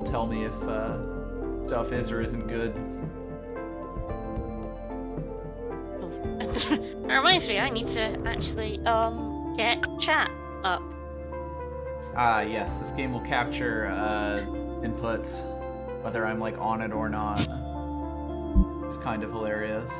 tell me if stuff is or isn't good. It reminds me, I need to actually get chat up. Ah, yes, this game will capture inputs, whether I'm like on it or not. It's kind of hilarious.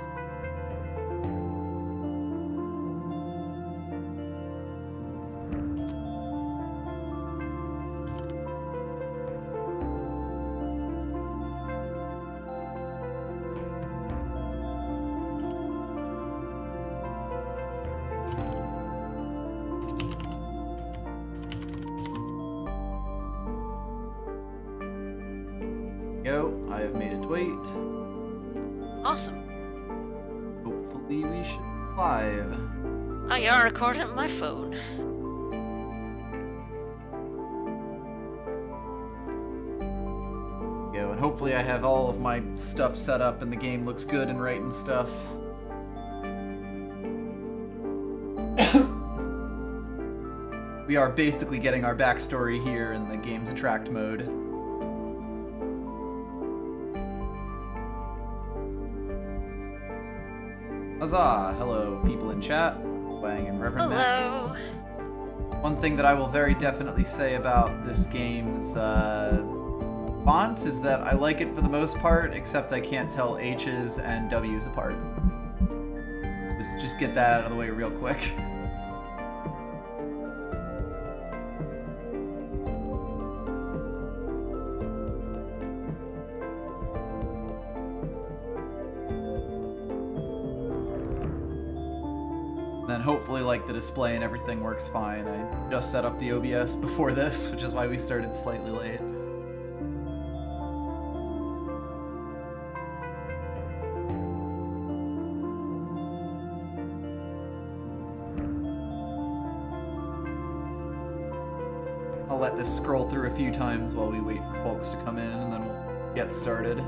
I have made a tweet. Awesome. Hopefully we should be live. I are recording on my phone. Go, and hopefully I have all of my stuff set up and the game looks good and right and stuff. We are basically getting our backstory here in the game's attract mode. Huzzah! Hello, people in chat. Wang and Reverend Hello. Mac. One thing that I will very definitely say about this game's font is that I like it for the most part, except I can't tell H's and W's apart. Just get that out of the way real quick. Then hopefully, like, the display and everything works fine. I just set up the OBS before this, which is why we started slightly late. I'll let this scroll through a few times while we wait for folks to come in, and then we'll get started.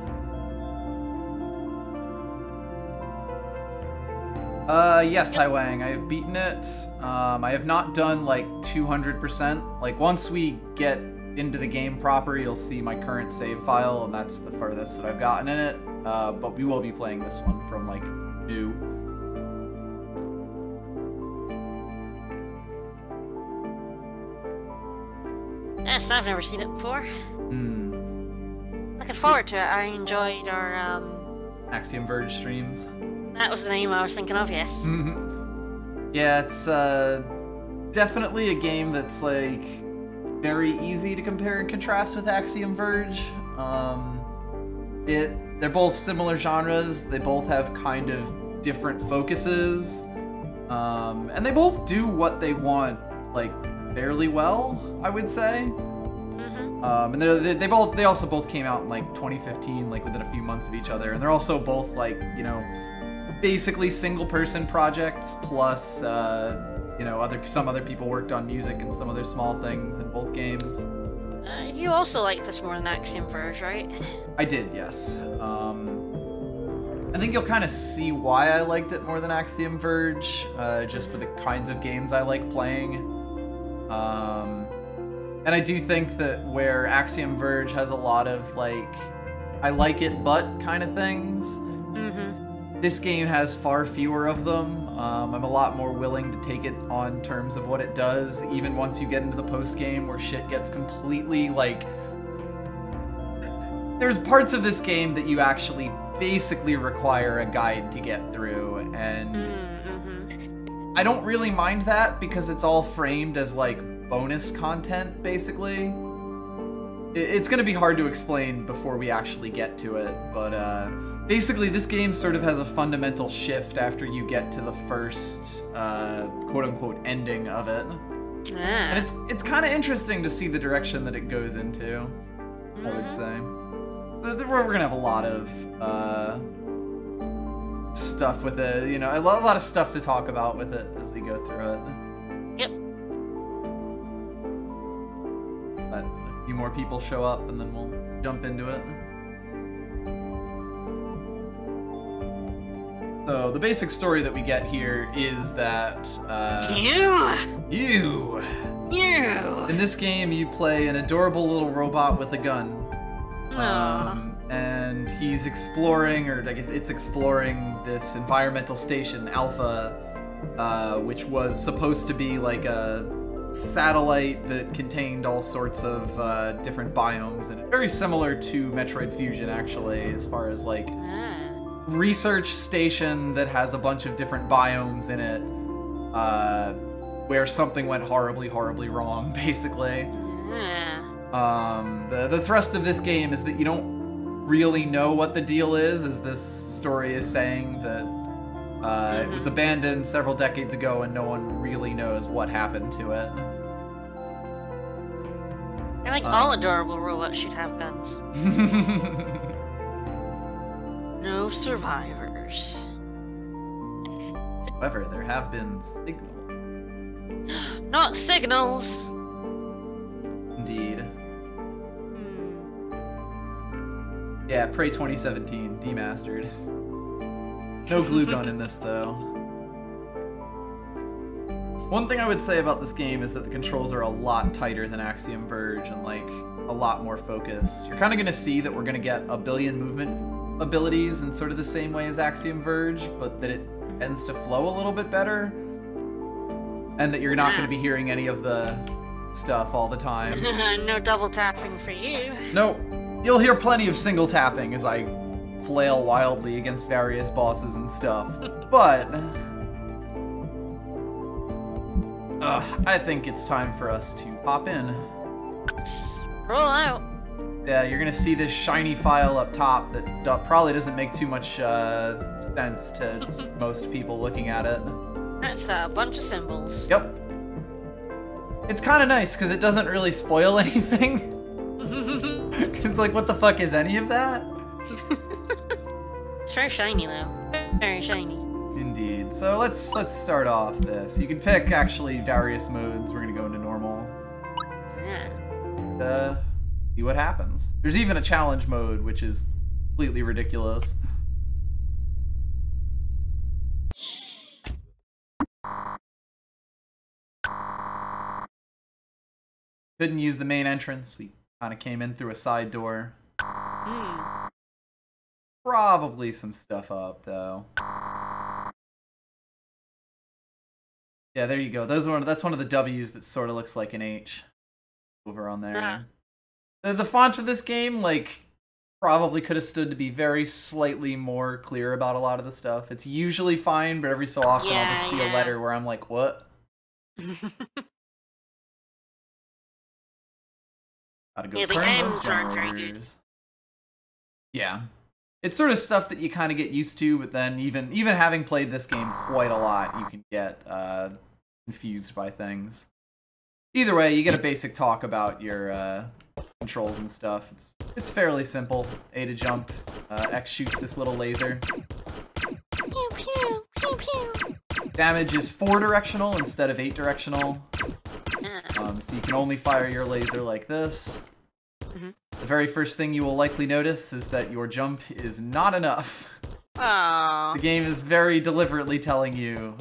Yes, hi Wang, I have beaten it. I have not done like 200%. Like once we get into the game proper, you'll see my current save file, and that's the farthest that I've gotten in it. But we will be playing this one from like new. Yes, I've never seen it before. Looking forward to it. I enjoyed our Axiom Verge streams. That was the name I was thinking of, yes. Yeah, it's definitely a game that's like very easy to compare and contrast with Axiom Verge. They're both similar genres. They both have kind of different focuses, and they both do what they want like fairly well, I would say. And they also both came out in like 2015, like within a few months of each other, and they're also both like, you know, basically single-person projects, plus, you know, some other people worked on music and some other small things in both games. You also liked this more than Axiom Verge, right? I did, yes. I think you'll kind of see why I liked it more than Axiom Verge, just for the kinds of games I like playing. And I do think that where Axiom Verge has a lot of, like, I like it but kind of things, this game has far fewer of them. I'm a lot more willing to take it on terms of what it does, even once you get into the post-game where shit gets completely, like... There's parts of this game that you actually basically require a guide to get through, and I don't really mind that because it's all framed as, like, bonus content, basically. It's gonna be hard to explain before we actually get to it, but, basically, this game sort of has a fundamental shift after you get to the first, quote-unquote, ending of it. And it's kind of interesting to see the direction that it goes into, I would say. We're gonna have a lot of, stuff with it, you know, a lot of stuff to talk about with it as we go through it. Yep. Let a few more people show up, and then we'll jump into it. So, the basic story that we get here is that, You! In this game, you play an adorable little robot with a gun. And he's exploring, or I guess it's exploring, this environmental station, Alpha, which was supposed to be like a satellite that contained all sorts of different biomes, and very similar to Metroid Fusion, actually, as far as like research station that has a bunch of different biomes in it, where something went horribly wrong, basically. The thrust of this game is that you don't really know what the deal is, as this story is saying that it was abandoned several decades ago and no one really knows what happened to it. I think all adorable robots should have guns. No survivors. However, there have been signals. Not signals! Indeed. Yeah, Prey 2017, demastered. No glue gun in this, though. One thing I would say about this game is that the controls are a lot tighter than Axiom Verge and, like, a lot more focused. You're kind of going to see that we're going to get a billion movement abilities in sort of the same way as Axiom Verge, but that it tends to flow a little bit better. And that you're not going to be hearing any of the stuff all the time. No double tapping for you. Nope. You'll hear plenty of single tapping as I flail wildly against various bosses and stuff. But I think it's time for us to pop in. Roll out. Yeah, you're gonna see this shiny file up top that probably doesn't make too much sense to most people looking at it. That's a bunch of symbols. Yep. It's kind of nice because it doesn't really spoil anything. Because, like, what the fuck is any of that? It's very shiny, though. Very shiny. Indeed. So let's start off this. You can pick, actually, various modes. We're gonna go into normal. Yeah. See what happens. There's even a challenge mode, which is completely ridiculous. Couldn't use the main entrance. We kind of came in through a side door. Probably some stuff up, though. Yeah, there you go. That's one of the W's that sort of looks like an H over on there. The font of this game, like, probably could have stood to be very slightly more clear about a lot of the stuff. It's usually fine, but every so often I'll just see a letter where I'm like, what? Gotta go the M's aren't very good. Yeah. It's sort of stuff that you kind of get used to, but then even having played this game quite a lot, you can get confused by things. Either way, you get a basic talk about your controls and stuff. It's fairly simple. A to jump, X shoots this little laser. Pew pew pew pew. Damage is 4-directional instead of 8-directional. So you can only fire your laser like this. The very first thing you will likely notice is that your jump is not enough. Aww. The game is very deliberately telling you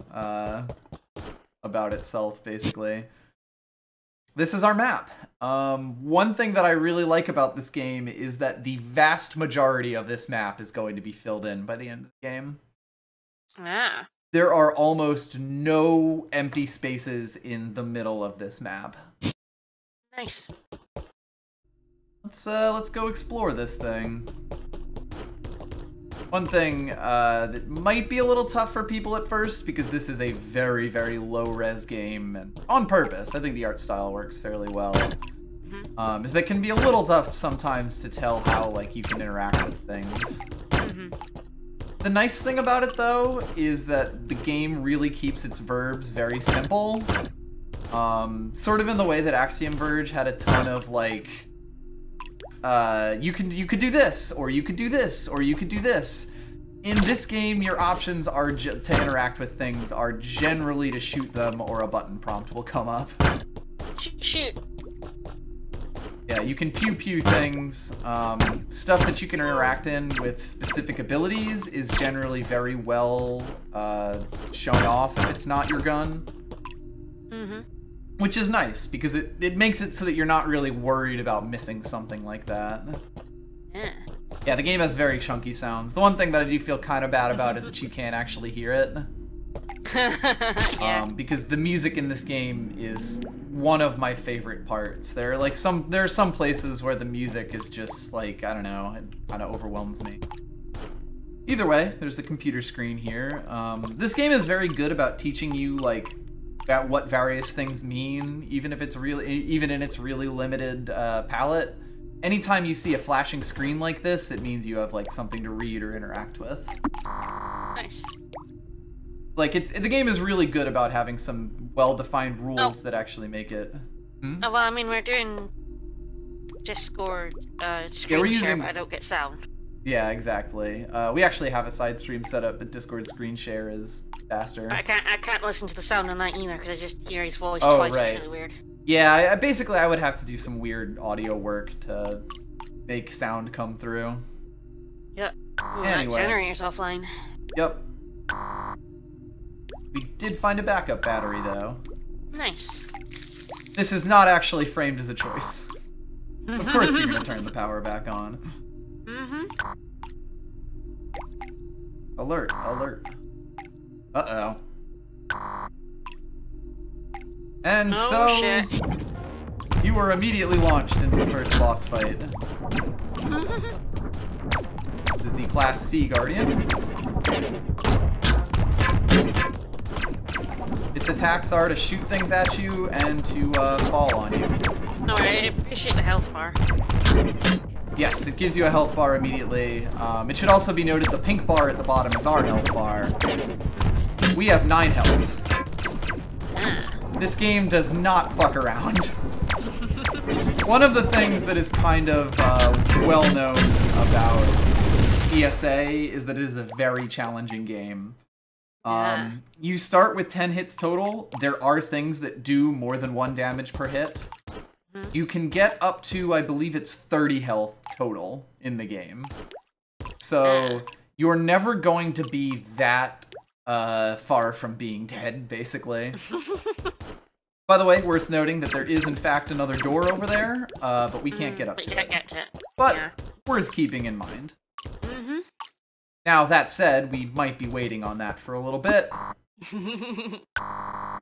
about itself, basically. This is our map. One thing that I really like about this game is that the vast majority of this map is going to be filled in by the end of the game. There are almost no empty spaces in the middle of this map. Nice. Let's go explore this thing. One thing that might be a little tough for people at first, because this is a very, very low-res game, and on purpose, I think the art style works fairly well, is that it can be a little tough sometimes to tell how, like, you can interact with things. The nice thing about it, though, is that the game really keeps its verbs very simple. Sort of in the way that Axiom Verge had a ton of, like, you could do this, or you could do this, or you could do this. In this game, your options are to interact with things are generally to shoot them, or a button prompt will come up. Shoot. Yeah, you can pew-pew things. Stuff that you can interact in with specific abilities is generally very well shown off if it's not your gun. Which is nice, because it makes it so that you're not really worried about missing something like that. Yeah. Yeah, the game has very chunky sounds. The one thing that I do feel kind of bad about is that you can't actually hear it. Yeah. Because the music in this game is one of my favorite parts. There are some places where the music is just like, I don't know, it kind of overwhelms me. Either way, there's a computer screen here. This game is very good about teaching you like about what various things mean, even in its really limited palette. Anytime you see a flashing screen like this, it means you have like something to read or interact with. Nice. Like the game is really good about having some well-defined rules that actually make it. Oh, well, I mean, we're doing Discord screen share, but I don't get sound. Yeah, exactly. We actually have a side stream set up, but Discord screen share is faster. I can't listen to the sound on that either because I just hear his voice twice. Right. It's really weird. Yeah, basically I would have to do some weird audio work to make sound come through. Yep. Ooh, anyway. That generator's offline. Yep. We did find a backup battery, though. Nice. This is not actually framed as a choice. Of course you're gonna turn the power back on. Alert, alert. Uh-oh. And shit. You were immediately launched into the first boss fight. This is the Class C Guardian. Its attacks are to shoot things at you and to fall on you. No, I appreciate the health bar. Yes, it gives you a health bar immediately. It should also be noted the pink bar at the bottom is our health bar. We have 9 health. This game does not fuck around. One of the things that is kind of well known about ESA is that it is a very challenging game. You start with 10 hits total. There are things that do more than 1 damage per hit. You can get up to, I believe it's 30 health total in the game. So you're never going to be that far from being dead, basically. By the way, worth noting that there is in fact another door over there, but we can't get up to it. But worth keeping in mind. Now, that said, we might be waiting on that for a little bit.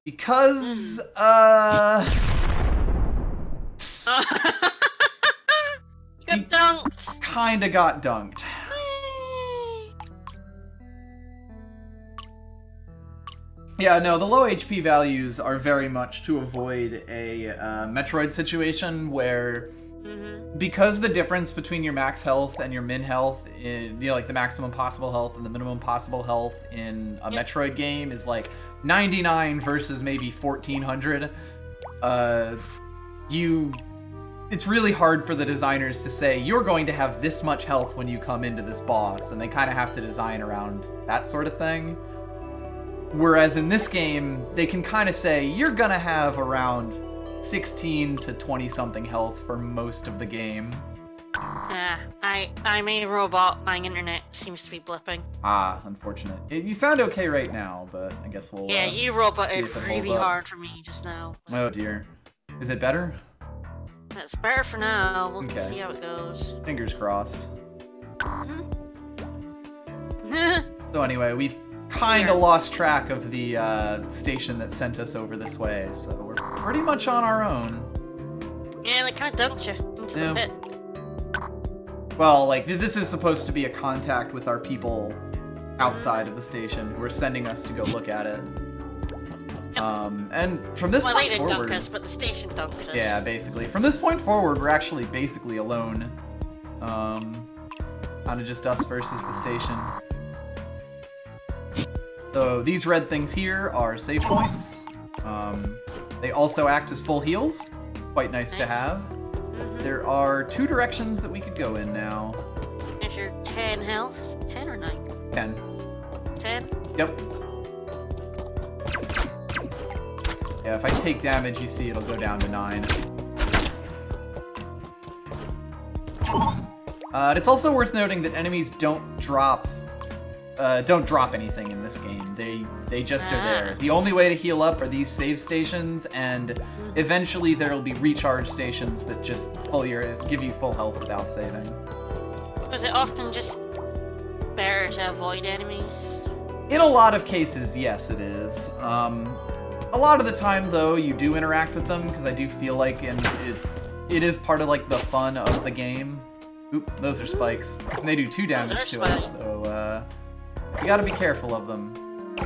Because, You got dunked! Kinda got dunked. Yeah, no, the low HP values are very much to avoid a Metroid situation where, because the difference between your max health and your min health, like the maximum possible health and the minimum possible health in a Metroid game is like 99 versus maybe 1400, it's really hard for the designers to say, you're going to have this much health when you come into this boss, and they kind of have to design around that sort of thing. Whereas in this game, they can kind of say, you're gonna have around 16 to 20-something health for most of the game. I'm a robot. My internet seems to be blipping. Ah, unfortunate. You sound okay right now, but I guess we'll Yeah, you robotted really hard for me just now. Oh dear. Is it better? It's better for now. We'll see how it goes. Fingers crossed. So anyway, we've kind of lost track of the station that sent us over this way, so we're pretty much on our own. Yeah, they kind of dumped you into the pit. Well, like, this is supposed to be a contact with our people outside of the station who are sending us to go look at it. And from this point forward... Well, they didn't dunk us, but the station dunked us. Yeah, basically. From this point forward, we're actually basically alone. Kind of just us versus the station. So these red things here are save points. They also act as full heals. Quite nice to have. There are 2 directions that we could go in now. Is your 10 health? 10 or 9? 10. 10? Yep. Yeah, if I take damage, you see it'll go down to 9. It's also worth noting that enemies don't drop anything in this game. They just are there. The only way to heal up are these save stations, and eventually there'll be recharge stations that just give you full health without saving. Was it often just better to avoid enemies? In a lot of cases, yes, it is. A lot of the time, though, you do interact with them, because I do feel like it is part of, like, the fun of the game. Oop, those are spikes. And they do 2 damage to us, so, you gotta be careful of them.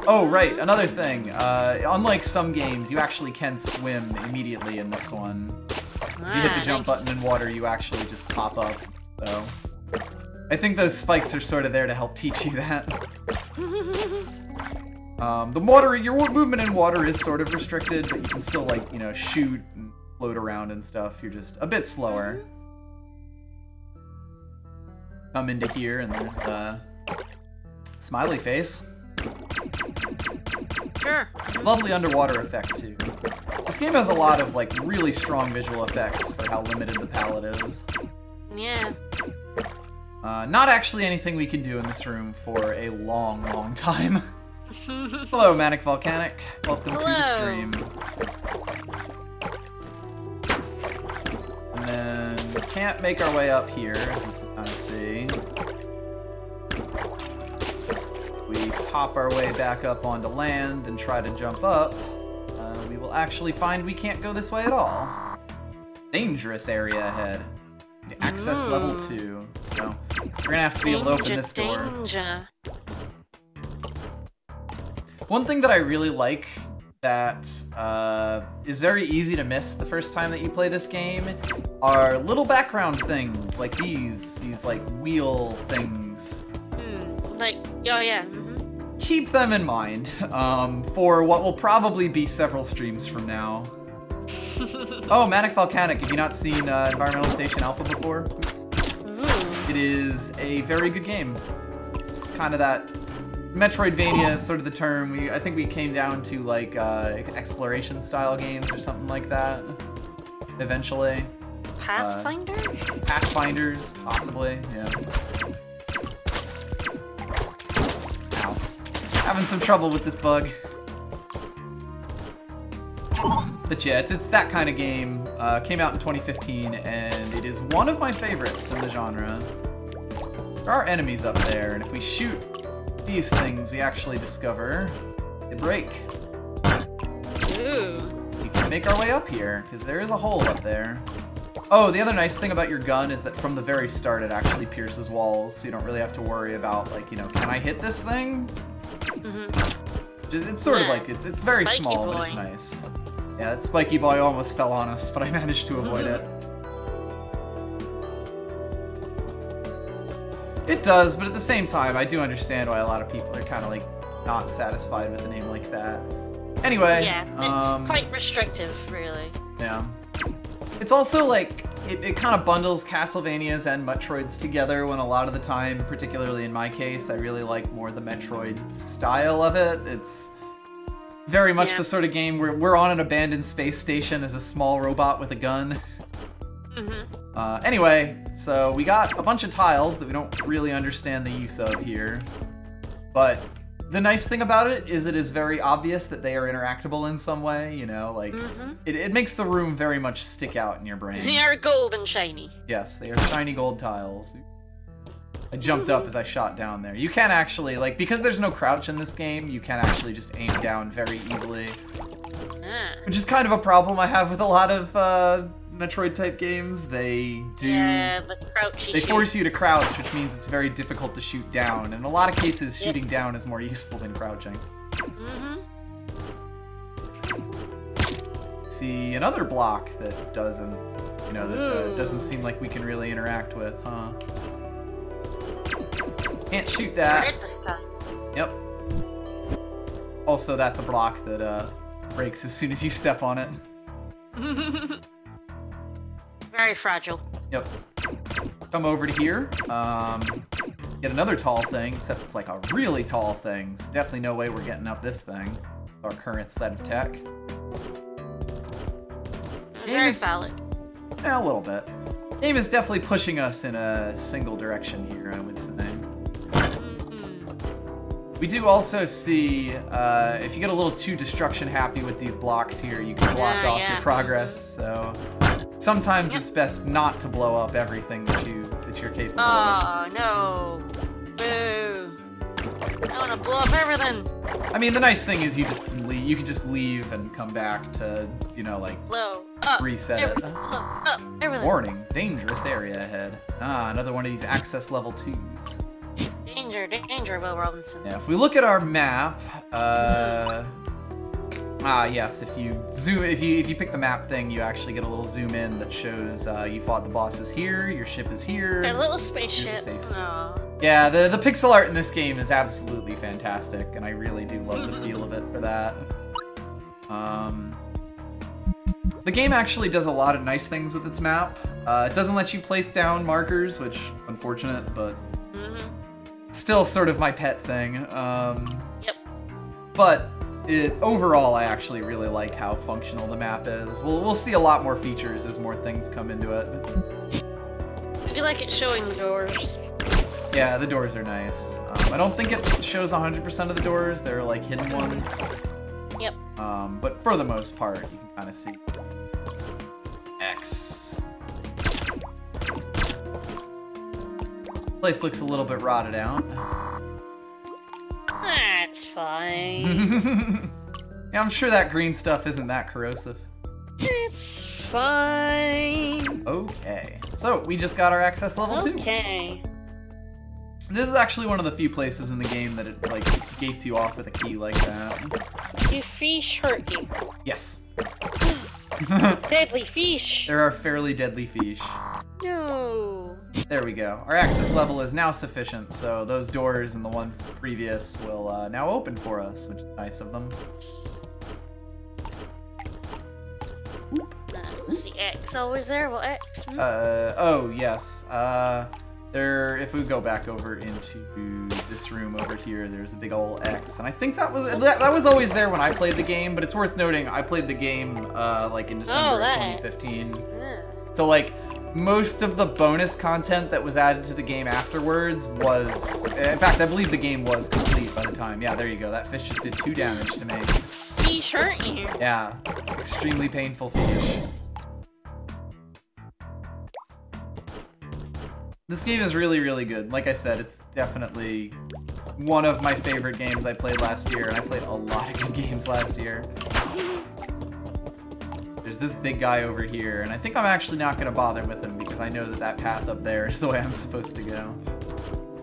Oh, right, another thing. Unlike some games, you actually can swim immediately in this one. If you hit the jump button in water, you actually just pop up, so... I think those spikes are sort of there to help teach you that. Your movement in water is sort of restricted, but you can still, like, you know, shoot and float around and stuff. You're just a bit slower. Come into here, and there's a smiley face. Sure. Lovely underwater effect, too. This game has a lot of, like, really strong visual effects for how limited the palette is. Yeah. Not actually anything we can do in this room for a long, long time. Hello, Manic Volcanic. Welcome to the stream. And then we can't make our way up here, as you can kind of see. We pop our way back up onto land and try to jump up. We will actually find we can't go this way at all. Dangerous area ahead. Access level 2. So we're gonna have to be able to open this door. One thing that I really like that is very easy to miss the first time that you play this game are little background things like these like wheel things. Like, oh yeah. Keep them in mind for what will probably be several streams from now. Oh, Manic Volcanic, have you not seen Environmental Station Alpha before? It is a very good game. It's kind of that Metroidvania is sort of the term. I think we came down to like exploration style games or something like that eventually. Pathfinders? Pathfinders, possibly, yeah. Ow. Having some trouble with this bug. But yeah, it's that kind of game. Came out in 2015, and it is one of my favorites in the genre. There are enemies up there, and if we shoot these things, we actually discover a break. Ooh. We can make our way up here, because there is a hole up there. Oh, the other nice thing about your gun is that from the very start, it actually pierces walls, so you don't really have to worry about, like, you know, can I hit this thing? It's sort of like, it's very Spiky small, boy. but it's nice. Yeah, that spiky boy almost fell on us, but I managed to avoid it. It does, but at the same time, I do understand why a lot of people are kind of like not satisfied with a name like that. Anyway, yeah, it's quite restrictive, really. Yeah. It's also like it kind of bundles Castlevanias and Metroids together when a lot of the time, particularly in my case, I really like more the Metroid style of it. It's very much the sort of game where we're on an abandoned space station as a small robot with a gun. Anyway, so we got a bunch of tiles that we don't really understand the use of here. But the nice thing about it is very obvious that they are interactable in some way, you know, like it makes the room very much stick out in your brain. They are gold and shiny. Yes, they are shiny gold tiles. I jumped up as I shot down there. You can actually, like, because there's no crouch in this game, you can actually just aim down very easily. Which is kind of a problem I have with a lot of Metroid-type games. They do... Yeah, the crouchy They force you to crouch, which means it's very difficult to shoot down. And in a lot of cases, shooting down is more useful than crouching. See, another block that doesn't, you know, that doesn't seem like we can really interact with, huh? Can't shoot that. This time. Yep. Also, that's a block that breaks as soon as you step on it. Very fragile. Yep. Come over to here. Get another tall thing, except it's like a really tall thing. So definitely no way we're getting up this thing with our current set of tech. Very valid. Yeah, a little bit. Game is definitely pushing us in a single direction here, I would say. We do also see, if you get a little too destruction happy with these blocks here, you can block off your progress, so sometimes it's best not to blow up everything that you what you're capable of. Oh, no. Boo. I want to blow up everything. I mean, the nice thing is you can just leave and come back to, you know, like, blow up reset everything. it. Blow up everything. Warning, dangerous area ahead. Ah, another one of these access level 2s. Danger, danger, Will Robinson. Yeah, if we look at our map, yes, if you pick the map thing, you actually get a little zoom in that shows you fought the bosses here, your ship is here. A little spaceship. Yeah, the pixel art in this game is absolutely fantastic, and I really do love the feel of it for that. The game actually does a lot of nice things with its map. It doesn't let you place down markers, which unfortunate, but still sort of my pet thing. Yep. But overall, I actually really like how functional the map is. We'll see a lot more features as more things come into it. I do like it showing the doors. Yeah, the doors are nice. I don't think it shows 100% of the doors. They're like hidden ones. Yep. But for the most part, you can kind of see. X. Place looks a little bit rotted out. That's fine. Yeah, I'm sure that green stuff isn't that corrosive. It's fine. Okay. So, we just got our access level 2. Okay. This is actually one of the few places in the game that it, like, gates you off with a key like that. Do fish hurt you? Yes. Deadly fish. There are fairly deadly fish. No. There we go. Our access level is now sufficient, so those doors and the one previous will now open for us, which is nice of them. Was the X always there? What X? Oh, yes. If we go back over into this room over here, there's a big old X, and I think that was always there when I played the game, but it's worth noting I played the game like in December of 2015. Yeah. So like most of the bonus content that was added to the game afterwards was, in fact, I believe the game was complete by the time. Yeah, there you go. That fish just did 2 damage to me. Fish hurt you. Yeah, extremely painful fish. This game is really, really good. Like I said, it's definitely one of my favorite games I played last year, and I played a lot of good games last year. There's this big guy over here, and I think I'm actually not going to bother with him because I know that that path up there is the way I'm supposed to go.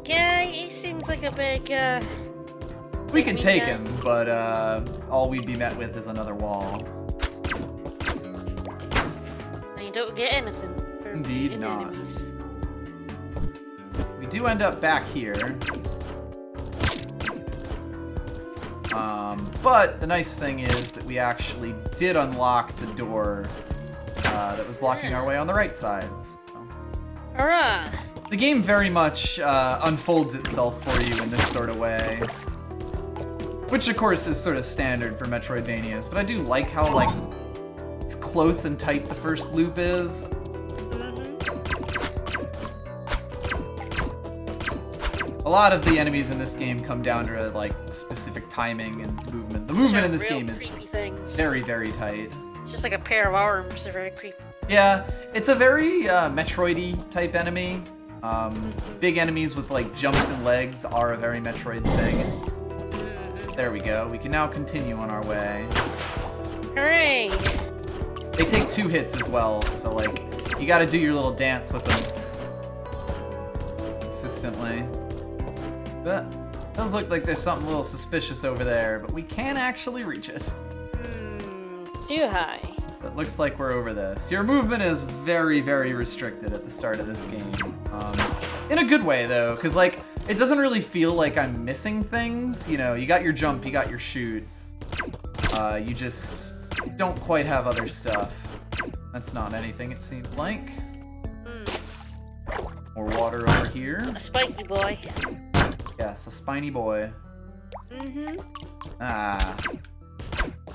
Yeah, he seems like a big, We can take him, but all we'd be met with is another wall. And you don't get anything. Indeed not. Enemies. We do end up back here. But the nice thing is that we actually did unlock the door that was blocking our way on the right side. So. Hurrah! The game very much unfolds itself for you in this sort of way. Which, of course, is sort of standard for Metroidvanias, but I do like how, like, it's close and tight the first loop is. A lot of the enemies in this game come down to, like, specific timing and movement. The movement in this game is very, very tight. It's just like a pair of arms. They're very creepy. Yeah, it's a very Metroid-y type enemy. Big enemies with, like, jumps and legs are a very Metroid thing. There we go. We can now continue on our way. Hooray! They take 2 hits as well, so, like, you gotta do your little dance with them consistently. That does look like there's something a little suspicious over there, but we can actually reach it. Too high. It looks like we're over this. Your movement is very, very restricted at the start of this game. In a good way, though, because, like, it doesn't really feel like I'm missing things. You know, you got your jump, you got your shoot. You just don't quite have other stuff. That's not anything, it seems like. More water over here. A spiky boy. Yes, a spiny boy. Ah.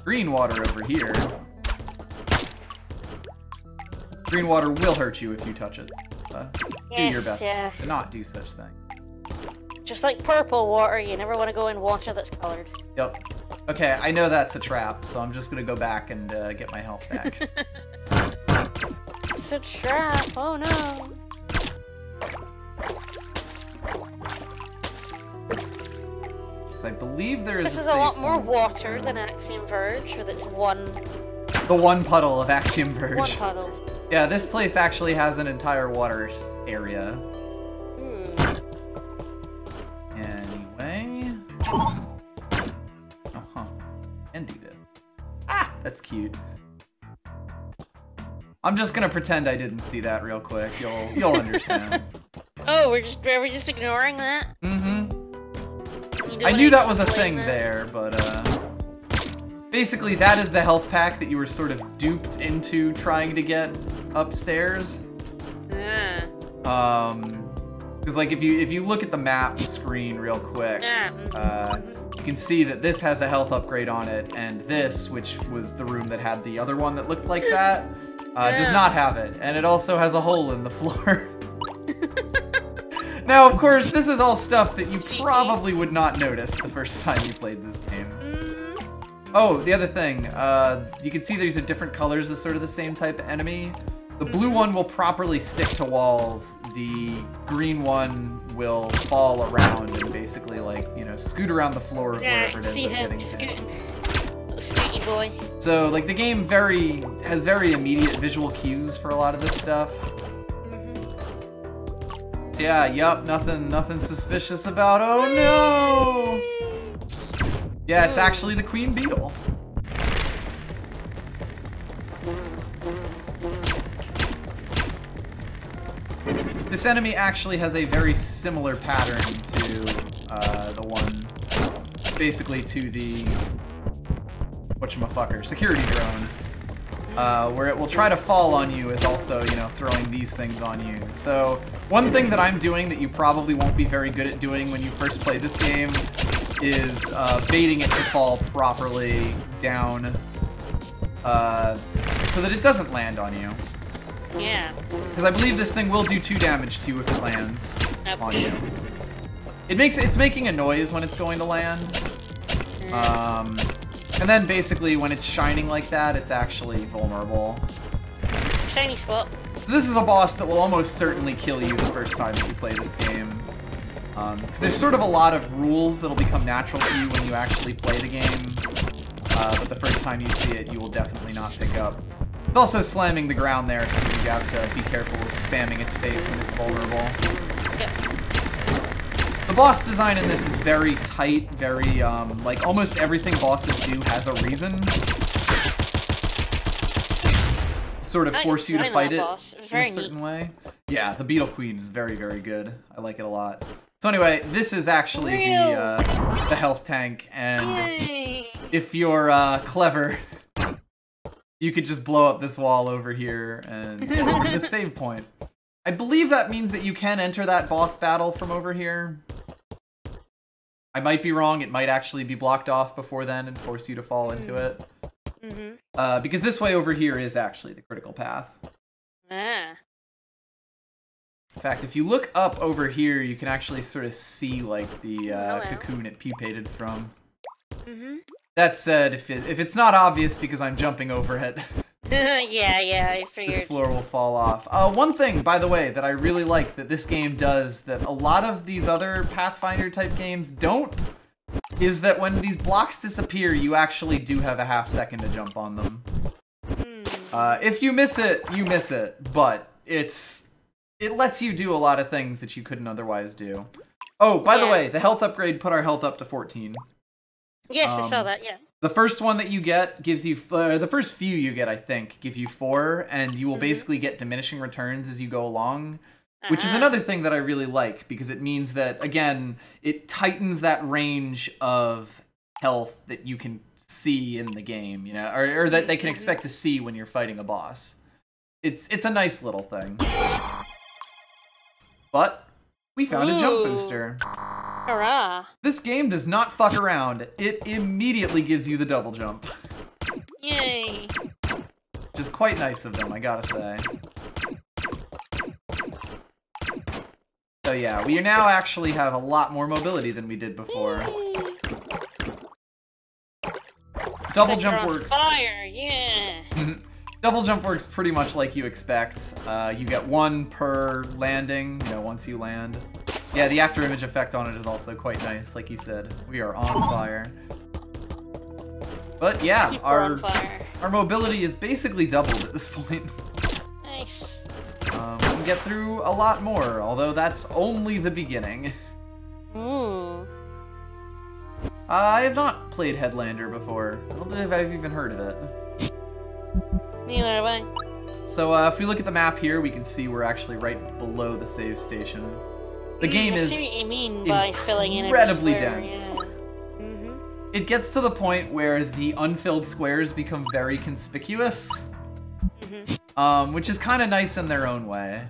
Green water over here. Green water will hurt you if you touch it. Do your best to not do such things. Just like purple water, you never want to go in water that's colored. Yep. Okay, I know that's a trap, so I'm just gonna go back and get my health back. It's a trap, oh no. I believe there is. This is a lot more water than Axiom Verge, with its one. The one puddle of Axiom Verge. One puddle. Yeah, this place actually has an entire water area. Anyway. Can do this. Ah, that's cute. I'm just gonna pretend I didn't see that real quick. You'll understand. Oh, we're just ignoring that? Mm-hmm. I knew that was a thing there, but basically that is the health pack that you were sort of duped into trying to get upstairs. Yeah. Because like if you look at the map screen real quick, you can see that this has a health upgrade on it, and this, which was the room that had the other one that looked like that, does not have it, and it also has a hole in the floor. Now, of course, this is all stuff that you probably would not notice the first time you played this game. Oh, the other thing, you can see there's different colors as sort of the same type of enemy. The blue one will properly stick to walls. The green one will fall around and basically, like, you know, scoot around the floor of wherever it is it's getting to. Little scooty boy. So, like, the game has very immediate visual cues for a lot of this stuff. So yeah, yup, nothing suspicious about. Oh no! Yeah, it's actually the queen beetle. This enemy actually has a very similar pattern to the one, basically to the whatchamaffucker, security drone. Where it will try to fall on you is also, you know, throwing these things on you. So, one thing that I'm doing that you probably won't be very good at doing when you first play this game is baiting it to fall properly down so that it doesn't land on you. Yeah. Because I believe this thing will do 2 damage to you if it lands on you. It's making a noise when it's going to land. And then basically when it's shining like that, it's actually vulnerable. Shiny spot. This is a boss that will almost certainly kill you the first time that you play this game. There's sort of a lot of rules that'll become natural to you when you actually play the game. But the first time you see it, you will definitely not pick up. It's also slamming the ground there, so you have to be careful of spamming its face when it's vulnerable. Yep. The boss design in this is very tight, very, like, almost everything bosses do has a reason. Sort of force you to fight it in a certain way. Yeah, the Beetle Queen is very, very good. I like it a lot. So anyway, this is actually the health tank, and if you're clever, you could just blow up this wall over here and get over the save point. I believe that means that you can enter that boss battle from over here. I might be wrong. It might actually be blocked off before then and force you to fall into it. Because this way over here is actually the critical path. In fact, if you look up over here, you can actually sort of see, like, the cocoon it pupated from. That said, if it's not obvious because I'm jumping over it, yeah, I figured. This floor will fall off. One thing, by the way, that I really like that this game does that a lot of these other Pathfinder-type games don't, is that when these blocks disappear, you actually do have a half second to jump on them. If you miss it, you miss it, but it lets you do a lot of things that you couldn't otherwise do. Oh, by the way, the health upgrade put our health up to 14. Yes, I saw that, yeah. The first one that you get gives you, the first few you get, I think, give you 4, and you will basically get diminishing returns as you go along, which is another thing that I really like, because it means that, again, it tightens that range of health that you can see in the game, you know, or that they can expect to see when you're fighting a boss. It's a nice little thing. But we found a jump booster. Hurrah. This game does not fuck around. It immediately gives you the double jump. Yay. Which is quite nice of them, I gotta say. So yeah, we now actually have a lot more mobility than we did before. Double jump works. Fire, yeah. Double jump works pretty much like you expect. You get one per landing, you know, once you land. Yeah, the after image effect on it is also quite nice, like you said. We are on fire. But yeah, our mobility is basically doubled at this point. Nice. We can get through a lot more, although that's only the beginning. Ooh. I have not played Headlander before. I don't think I've even heard of it. Neither have I. So if we look at the map here, we can see we're actually right below the save station. The game is I see what you mean by filling in incredibly every square, dense. Yeah. It gets to the point where the unfilled squares become very conspicuous, which is kind of nice in their own way.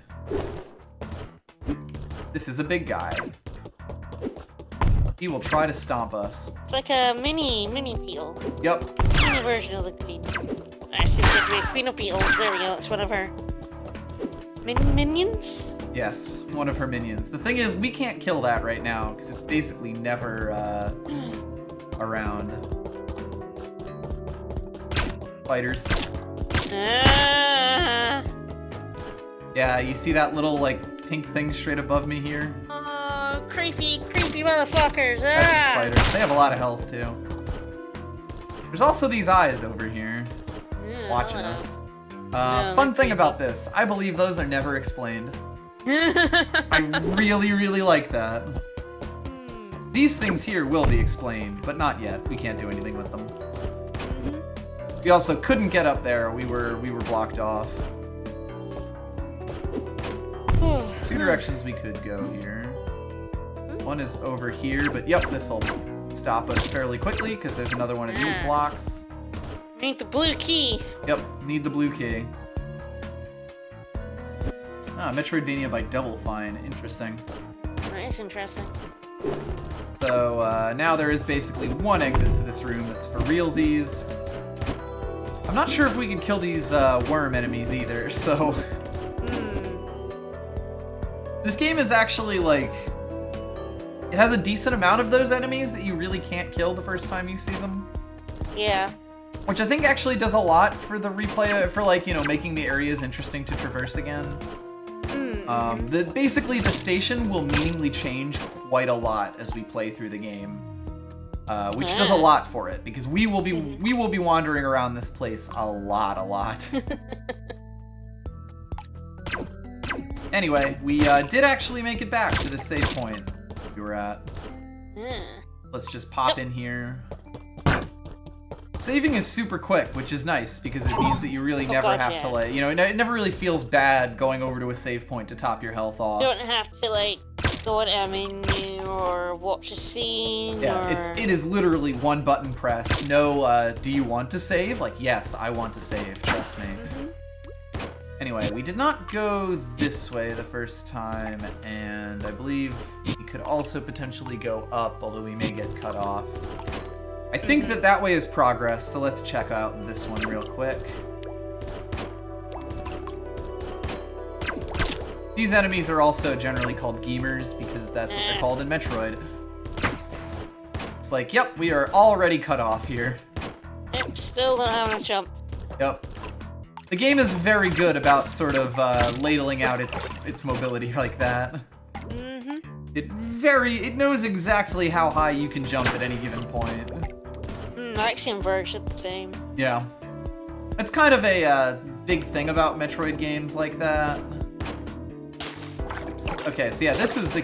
This is a big guy. He will try to stomp us. It's like a mini beetle. Yep. Mini version of the queen. I see there's a queen of beetles. There we go. It's one of her minions. Yes, one of her minions. The thing is, we can't kill that right now because it's basically never around. Fighters. Yeah, you see that little like pink thing straight above me here? Oh, creepy motherfuckers! That's spiders. They have a lot of health too. There's also these eyes over here, watching us. Fun thing about this, I believe those are never explained. I really like that. These things here will be explained, but not yet. We can't do anything with them. We also couldn't get up there. We were blocked off. Two directions we could go here. One is over here, but yep, this'll stop us fairly quickly because there's another one of these blocks. Need the blue key. Yep, need the blue key. Ah, Metroidvania by Double Fine. Interesting. That's interesting. So now there is basically one exit to this room that's for realsies. I'm not sure if we can kill these worm enemies either, so... This game is actually, like... It has a decent amount of those enemies that you really can't kill the first time you see them. Yeah. Which I think actually does a lot for the replay, for like, you know, making the areas interesting to traverse again. Basically the station will meaningfully change quite a lot as we play through the game. Which does a lot for it, because we will be wandering around this place a lot. Anyway, we did actually make it back to the save point we were at. Let's just pop in here. Saving is super quick, which is nice because it means that you really never have to, like, you know, it never really feels bad going over to a save point to top your health off. You don't have to, like, go into a menu or watch a scene. Yeah, it is literally one button press. No, do you want to save? Like, yes, I want to save, trust me. Anyway, we did not go this way the first time, and I believe we could also potentially go up, although we may get cut off. I think that way is progress, so let's check out this one real quick. These enemies are also generally called Geemers, because that's what they're called in Metroid. It's like, yep, we are already cut off here. Yep, still don't have a jump. Yep. The game is very good about sort of ladling out its mobility like that. It knows exactly how high you can jump at any given point. Axiom Verge did the same. Yeah. It's kind of a big thing about Metroid games like that. Oops. Okay, so yeah, this is the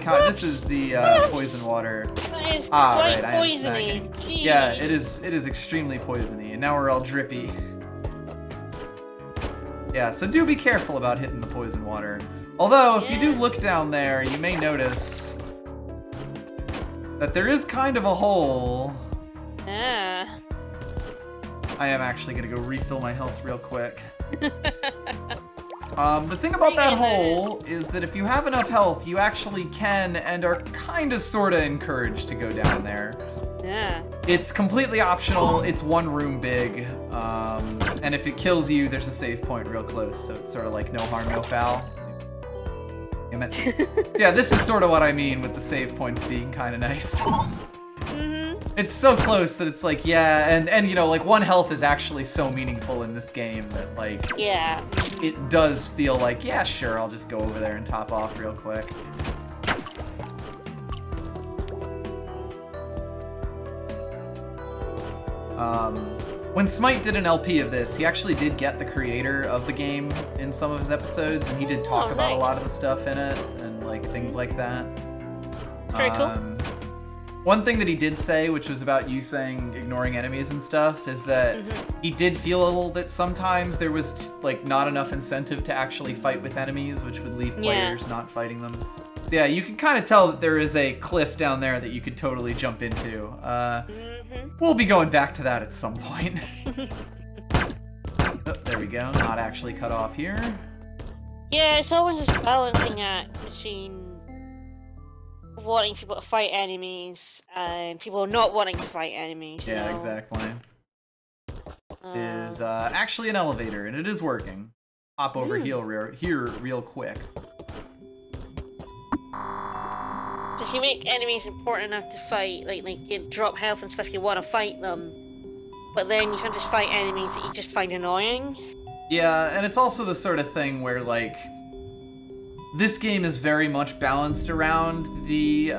poison water. That is quite poisony. Jeez. Yeah, it is extremely poisony, and now we're all drippy. Yeah, so do be careful about hitting the poison water. Although, if you do look down there, you may notice that there is kind of a hole. Yeah. I am actually gonna go refill my health real quick. The thing about that hole is that if you have enough health, you actually can and are kind of sort of encouraged to go down there. Yeah. It's completely optional. It's one room big. And if it kills you, there's a save point real close. So it's sort of like no harm, no foul. Damn it. Yeah, this is sort of what I mean with the save points being kind of nice. It's so close that it's like, yeah, and you know, like 1 health is actually so meaningful in this game that like, yeah, it does feel like, yeah, sure, I'll just go over there and top off real quick. When Smite did an LP of this, he actually did get the creator of the game in some of his episodes, and he did talk about a lot of the stuff in it and like things like that. Very cool. One thing that he did say, which was about you saying ignoring enemies and stuff, is that he did feel that sometimes there was like not enough incentive to actually fight with enemies, which would leave players not fighting them. So, yeah, you can kind of tell that there is a cliff down there that you could totally jump into. We'll be going back to that at some point. Oh, there we go. Not actually cut off here. Yeah, it's always this balancing act between wanting people to fight enemies and people not wanting to fight enemies. Yeah, know? Exactly. It is actually an elevator, and it is working. Hop over here real quick. So if you make enemies important enough to fight, like you drop health and stuff, you want to fight them, but then you sometimes fight enemies that you just find annoying. Yeah, and it's also the sort of thing where, like, this game is very much balanced around the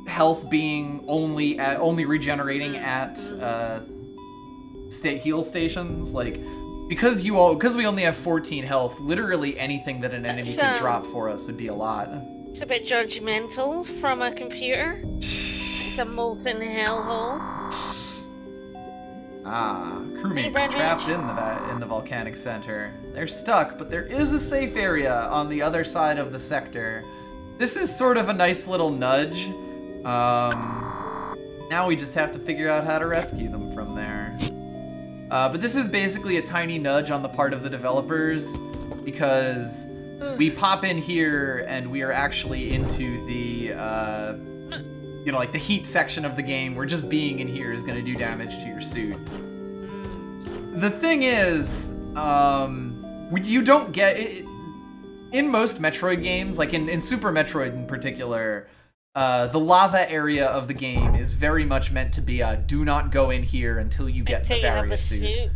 health being only regenerating at heal stations. Like, because we only have 14 health, literally anything that an enemy could drop for us would be a lot. It's a bit judgmental from a computer. It's a molten hellhole. Ah, crewmates trapped in the volcanic center. They're stuck, but there is a safe area on the other side of the sector. This is sort of a nice little nudge. Now we just have to figure out how to rescue them from there. But this is basically a tiny nudge on the part of the developers, because we pop in here and we are actually into the, you know, like the heat section of the game where just being in here is going to do damage to your suit. The thing is, you don't get it in most Metroid games, like in Super Metroid in particular. The lava area of the game is very much meant to be a do not go in here until you get the various suit.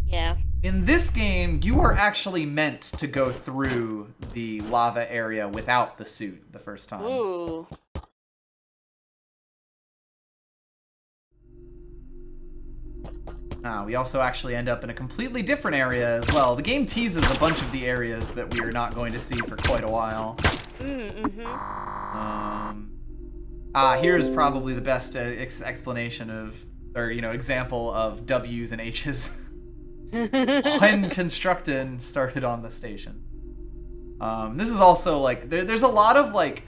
Yeah. In this game, you are actually meant to go through the lava area without the suit the first time. Ooh. We also actually end up in a completely different area as well. The game teases a bunch of the areas that we are not going to see for quite a while. Here's probably the best explanation of, or, you know, example of W's and H's. When constructing started on the station. This is also like there's a lot of like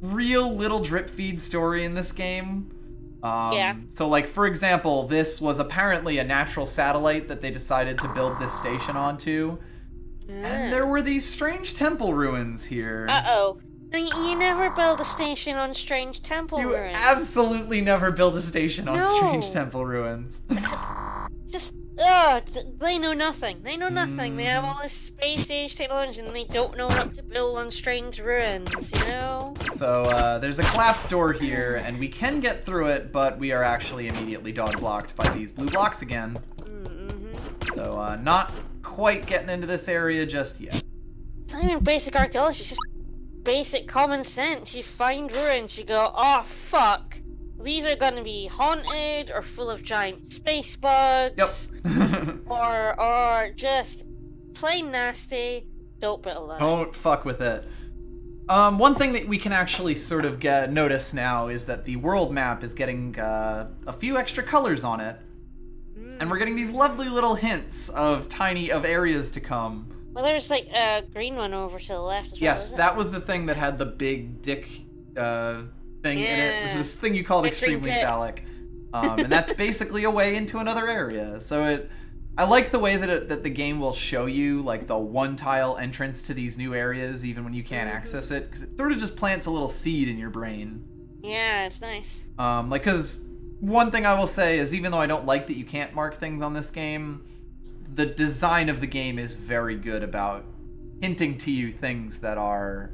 real little drip feed story in this game. So like, for example, this was apparently a natural satellite that they decided to build this station onto. And there were these strange temple ruins here. Uh-oh. You never build a station on strange temple ruins. You absolutely never build a station on strange temple ruins. Just, they know nothing. They know nothing. They have all this space-age technology and they don't know what to build on strange ruins, you know? So, there's a collapsed door here, and we can get through it, but we are actually immediately dog-blocked by these blue blocks again. So, not quite getting into this area just yet. It's not even basic archaeology, it's just basic common sense. You find ruins, you go, oh, fuck. These are gonna be haunted, or full of giant space bugs. Yep. or just plain nasty. Don't build alone. Don't fuck with it. One thing that we can actually sort of notice now is that the world map is getting a few extra colors on it. And we're getting these lovely little hints of areas to come. Well, there's like a green one over to the left as well. Yes, that was the thing that had the big dick thing in it. This thing you called extremely phallic. And that's basically a way into another area. So I like the way that the game will show you like the one-tile entrance to these new areas even when you can't access it, because it sort of just plants a little seed in your brain. Yeah, it's nice. Like, because one thing I will say is, even though I don't like that you can't mark things on this game, the design of the game is very good about hinting to you things that are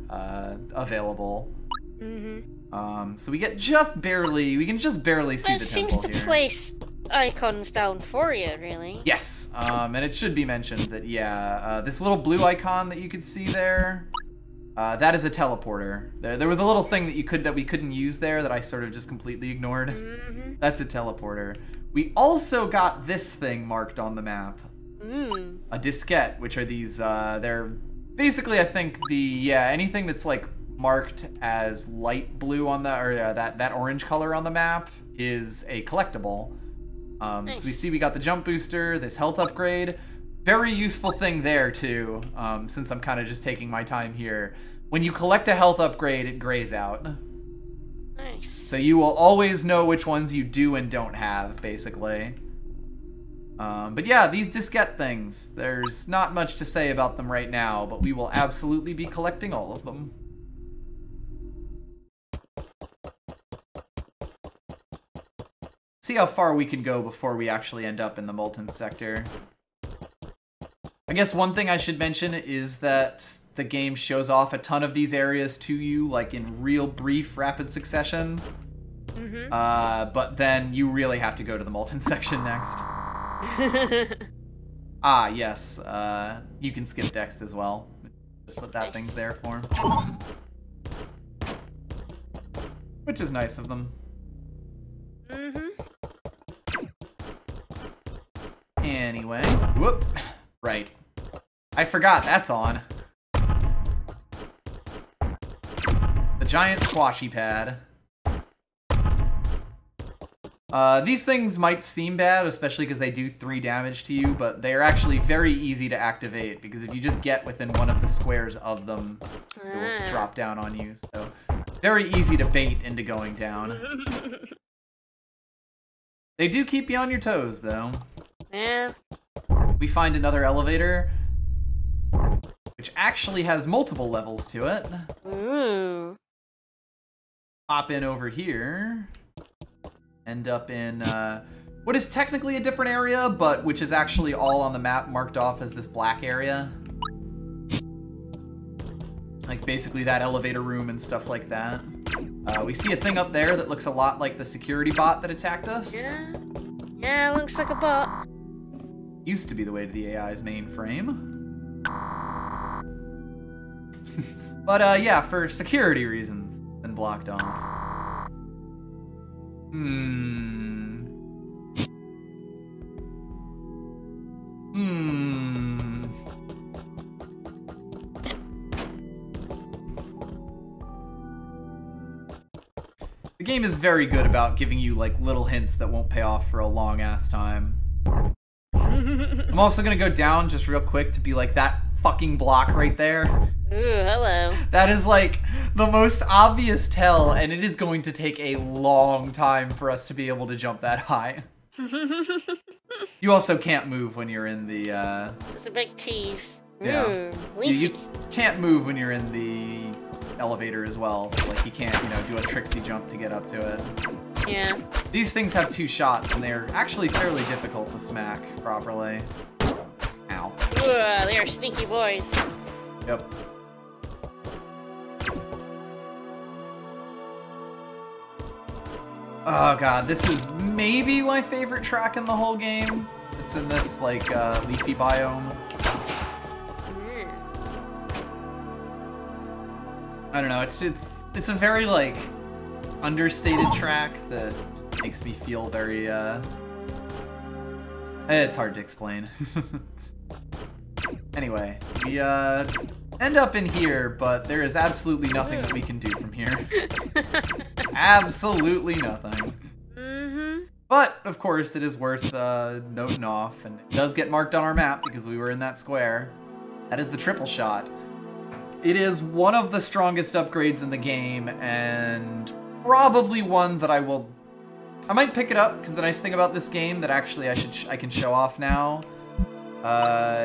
available. So we get just barely, we can just barely see the temple here. It seems to here. place icons down for you, really. Yes, and it should be mentioned that, yeah, this little blue icon that you could see there, that is a teleporter. There was a little thing that we couldn't use there that I sort of just completely ignored. That's a teleporter. We also got this thing marked on the map. A diskette, which are these, they're basically, I think, anything that's like marked as light blue on the, or that orange color on the map is a collectible. Nice. So we see we got the jump booster, this health upgrade. Very useful thing there too, since I'm kind of just taking my time here. When you collect a health upgrade, it grays out. Nice. So you will always know which ones you do and don't have, basically. But yeah, these diskette things, there's not much to say about them right now, but we will absolutely be collecting all of them. See how far we can go before we actually end up in the Molten Sector. I guess one thing I should mention is that the game shows off a ton of these areas to you, like in real brief, rapid succession. But then you really have to go to the Molten section next. Ah, yes. You can skip Dex as well. Just what that thing's there for. Which is nice of them. Anyway, whoop. Right. I forgot that's on. The giant squashy pad. These things might seem bad, especially because they do 3 damage to you, but they're actually very easy to activate, because if you just get within one of the squares of them, it will drop down on you. So, very easy to bait into going down. They do keep you on your toes, though. Yeah. We find another elevator, which actually has multiple levels to it. Ooh. Hop in over here. End up in what is technically a different area, but which is actually all on the map marked off as this black area. Like basically that elevator room and stuff like that. We see a thing up there that looks a lot like the security bot that attacked us. Yeah, it looks like a bot. Used to be the way to the AI's mainframe. But yeah, for security reasons, been blocked off. The game is very good about giving you like little hints that won't pay off for a long ass time. I'm also gonna go down just real quick to be like that fucking block right there. Ooh, hello. That is like the most obvious tell, and it is going to take a long time for us to be able to jump that high. You also can't move when you're in the It's a big tease. Yeah. You can't move when you're in the elevator as well, so like you can't, you know, do a tricksy jump to get up to it. Yeah. These things have 2 shots, and they're actually fairly difficult to smack properly. Ow. Ooh, they are sneaky boys. Yep. Oh god, this is maybe my favorite track in the whole game. It's in this, like, leafy biome. I don't know, it's a very, like, understated track that makes me feel very, it's hard to explain. Anyway, we, end up in here, but there is absolutely nothing that we can do from here. Absolutely nothing. But, of course, it is worth noting off, and it does get marked on our map because we were in that square. That is the triple shot. It is one of the strongest upgrades in the game, and probably one that I might pick it up, because the nice thing about this game that actually I can show off now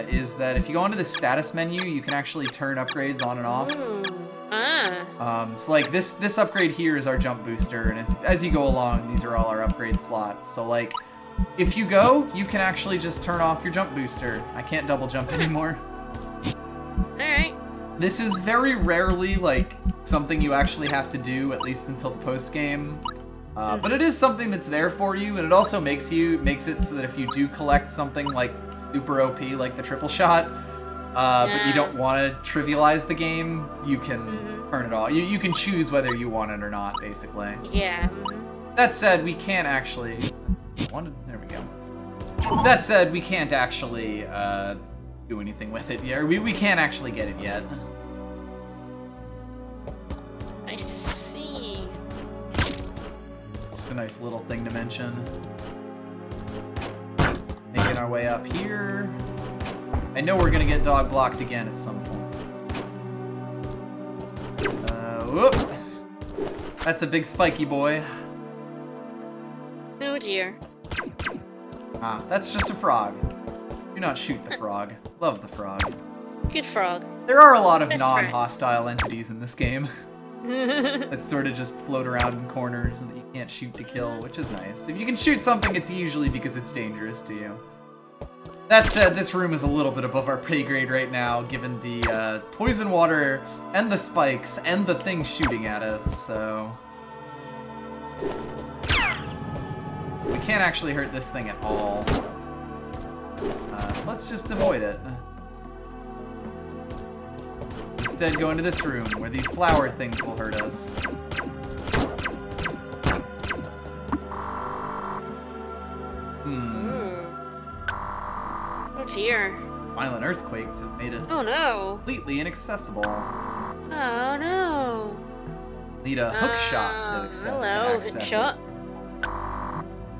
is that if you go into the status menu, you can actually turn upgrades on and off. So like this upgrade here is our jump booster, and as you go along, these are all our upgrade slots. So like, if you go, you can actually just turn off your jump booster. I can't double jump anymore. Alright. This is very rarely, like, something you actually have to do, at least until the post-game. But it is something that's there for you, and it also makes it so that if you do collect something, like, super OP, like the triple shot, but you don't want to trivialize the game, you can turn it off. You can choose whether you want it or not, basically. Yeah. That said, we can't actually... There we go. That said, we can't actually do anything with it yet. We can't actually get it yet. I see. Just a nice little thing to mention. Making our way up here. I know we're gonna get dog blocked again at some point. Whoop! That's a big spiky boy. Oh dear. Ah, that's just a frog. Do not shoot the frog. Love the frog. Good frog. There are a lot of non-hostile entities in this game that sort of just float around in corners and that you can't shoot to kill, which is nice. If you can shoot something, it's usually because it's dangerous to you. That said, this room is a little bit above our pay grade right now, given the poison water and the spikes and the things shooting at us, so... We can't actually hurt this thing at all. So let's just avoid it. Instead, go into this room, where these flower things will hurt us. Oh dear. Violent earthquakes have made it completely inaccessible. Oh no. Need a hook shot to access hook shot.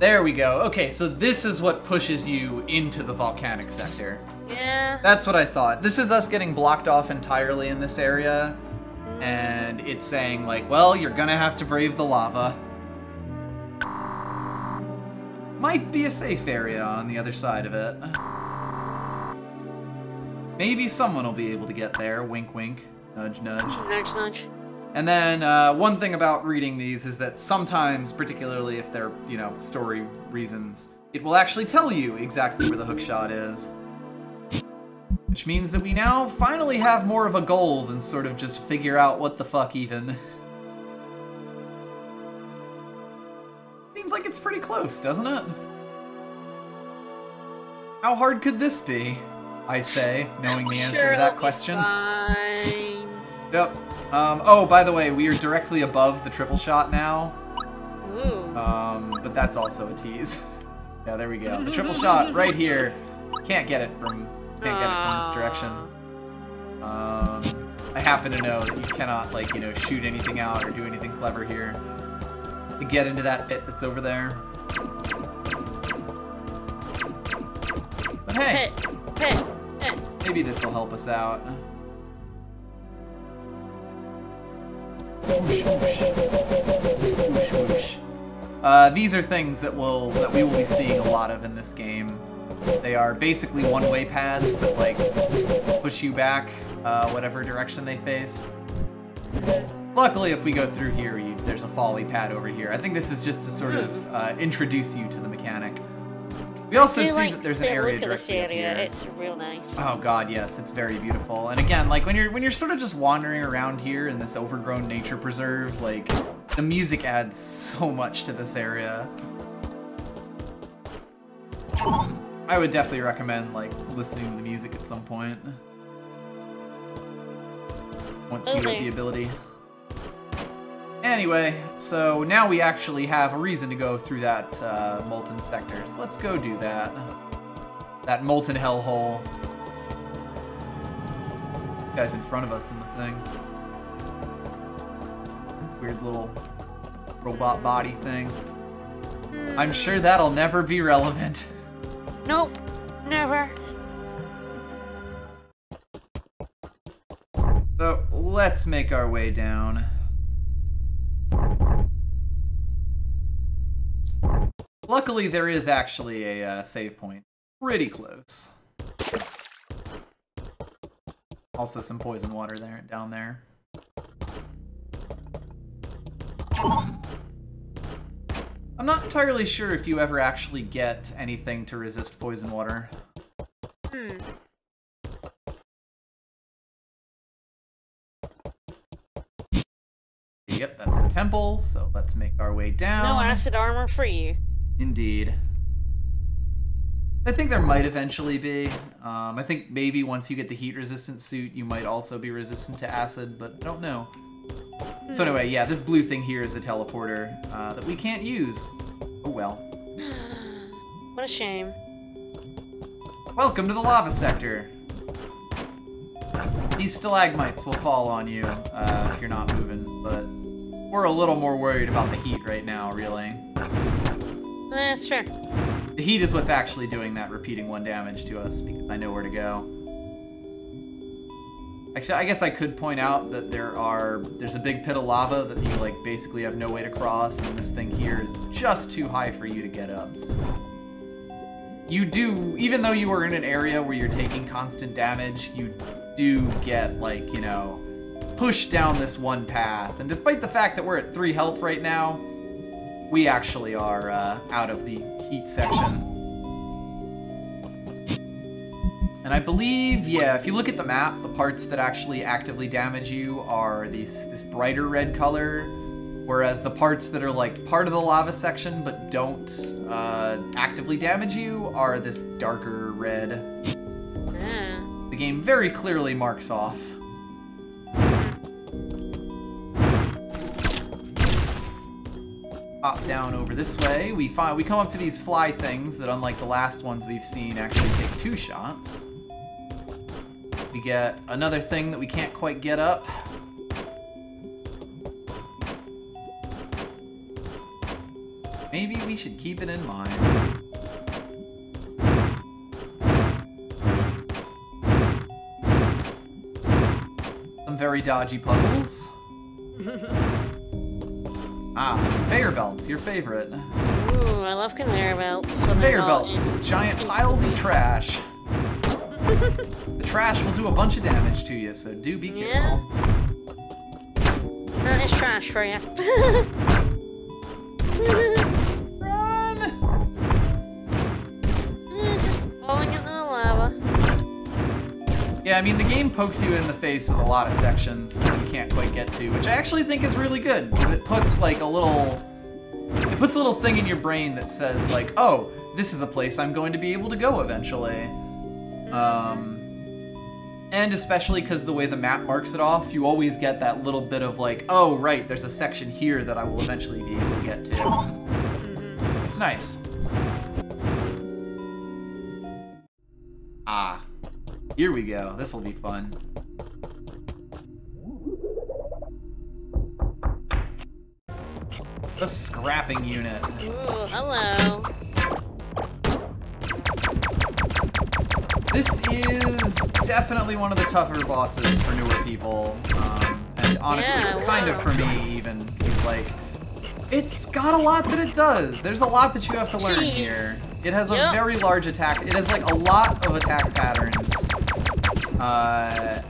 There we go. Okay, so this is what pushes you into the volcanic sector. Yeah. That's what I thought. This is us getting blocked off entirely in this area, and it's saying, like, well, you're gonna have to brave the lava. Might be a safe area on the other side of it. Maybe someone will be able to get there. Wink, wink. Nudge, nudge. Nudge, nudge. And then one thing about reading these is that sometimes, particularly if they're, you know, story reasons, it will actually tell you exactly where the hookshot is. Which means that we now finally have more of a goal than sort of just figure out what the fuck even. Seems like it's pretty close, doesn't it? How hard could this be? I say, knowing the answer to that question. Fine. Yep. Oh, by the way, we are directly above the triple shot now. Ooh. But that's also a tease. Yeah, there we go. The triple shot right here. Can't get it from this direction. I happen to know that you cannot, like, you know, shoot anything out or do anything clever here to get into that pit that's over there. But hey, maybe this will help us out. These are things that we will be seeing a lot of in this game. They are basically one-way paths that, like, push you back whatever direction they face. Luckily, if we go through here, there's a folly pad over here. I think this is just to sort of introduce you to the mechanic. We also see that there's an area directly up here. It's real nice. Oh god, yes, it's very beautiful. And again, like when you're sort of just wandering around here in this overgrown nature preserve, like the music adds so much to this area. I would definitely recommend like listening to the music at some point. Once you get the ability. Anyway, so now we actually have a reason to go through that molten sector. So let's go do that. That molten hellhole. Guy's in front of us in the thing. Weird little robot body thing. I'm sure that'll never be relevant. Nope, never. So let's make our way down. Luckily, there is actually a save point. Pretty close. Also some poison water down there. I'm not entirely sure if you ever actually get anything to resist poison water. that's the temple, so let's make our way down. No acid armor for you. Indeed. I think there might eventually be. I think maybe once you get the heat-resistant suit, you might also be resistant to acid, but I don't know. So anyway, yeah, this blue thing here is a teleporter that we can't use. Oh well. What a shame. Welcome to the lava sector. These stalagmites will fall on you if you're not moving, but we're a little more worried about the heat right now, really. That's fair. The heat is what's actually doing that repeating 1 damage to us, because I know where to go. Actually, I guess I could point out that there's a big pit of lava that you, like, basically have no way to cross, and this thing here is just too high for you to get up. So you do, even though you are in an area where you're taking constant damage, you do get, like, you know, pushed down this one path. And despite the fact that we're at 3 health right now, we actually are out of the heat section. And I believe, yeah, if you look at the map, the parts that actually actively damage you are this brighter red color, whereas the parts that are like part of the lava section but don't actively damage you are this darker red. The game very clearly marks off. Hop down over this way. We come up to these fly things that, unlike the last ones we've seen, actually take 2 shots. We get another thing that we can't quite get up. Maybe we should keep it in mind. Some very dodgy puzzles. Conveyor belts, your favorite. Ooh, I love conveyor belts. Conveyor belts with giant piles of trash. The trash will do a bunch of damage to you, so do be careful. Yeah. That is trash for you. Run! Just falling into the lava. Yeah, I mean, the game pokes you in the face with a lot of sections that you can't quite get to, which I actually think is really good, because it puts, like, a little thing in your brain that says, like, oh, this is a place I'm going to be able to go eventually. And especially because the way the map marks it off, you always get that little bit of, like, oh, right, there's a section here that I will eventually be able to get to. It's nice. Here we go. This'll be fun. The scrapping unit. Ooh, hello. This is definitely one of the tougher bosses for newer people. And honestly, kind of for me even. It's like, it's got a lot that it does. There's a lot that you have to learn here. It has a very large attack. It has like a lot of attack patterns.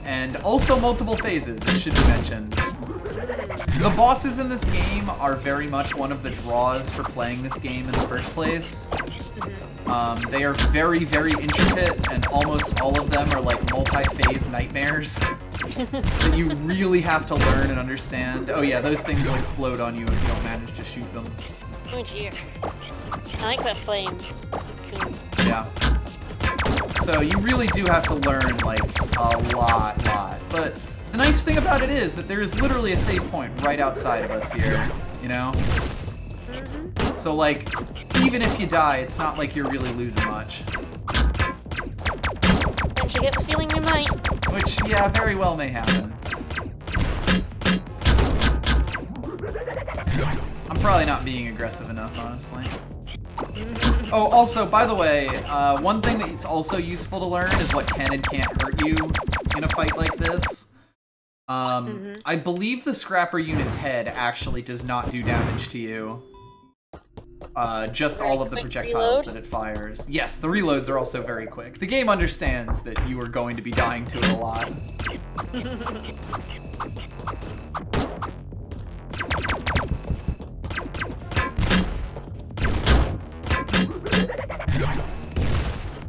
And also multiple phases, it should be mentioned. The bosses in this game are very much one of the draws for playing this game in the first place. They are very, very intricate, and almost all of them are like multi-phase nightmares that you really have to learn and understand. Oh yeah, those things will explode on you if you don't manage to shoot them. Oh dear. I like that flame. Cool. Yeah. So you really do have to learn, like, a lot. But the nice thing about it is that there is literally a save point right outside of us here, you know? So, like, even if you die, it's not like you're really losing much. Don't you get the feeling you might? Which, yeah, very well may happen. I'm probably not being aggressive enough, honestly. Oh, also, by the way, one thing that it's also useful to learn is what can and can't hurt you in a fight like this. I believe the scrapper unit's head actually does not do damage to you. Just all of the projectiles that it fires. Yes, the reloads are also very quick. The game understands that you are going to be dying to it a lot.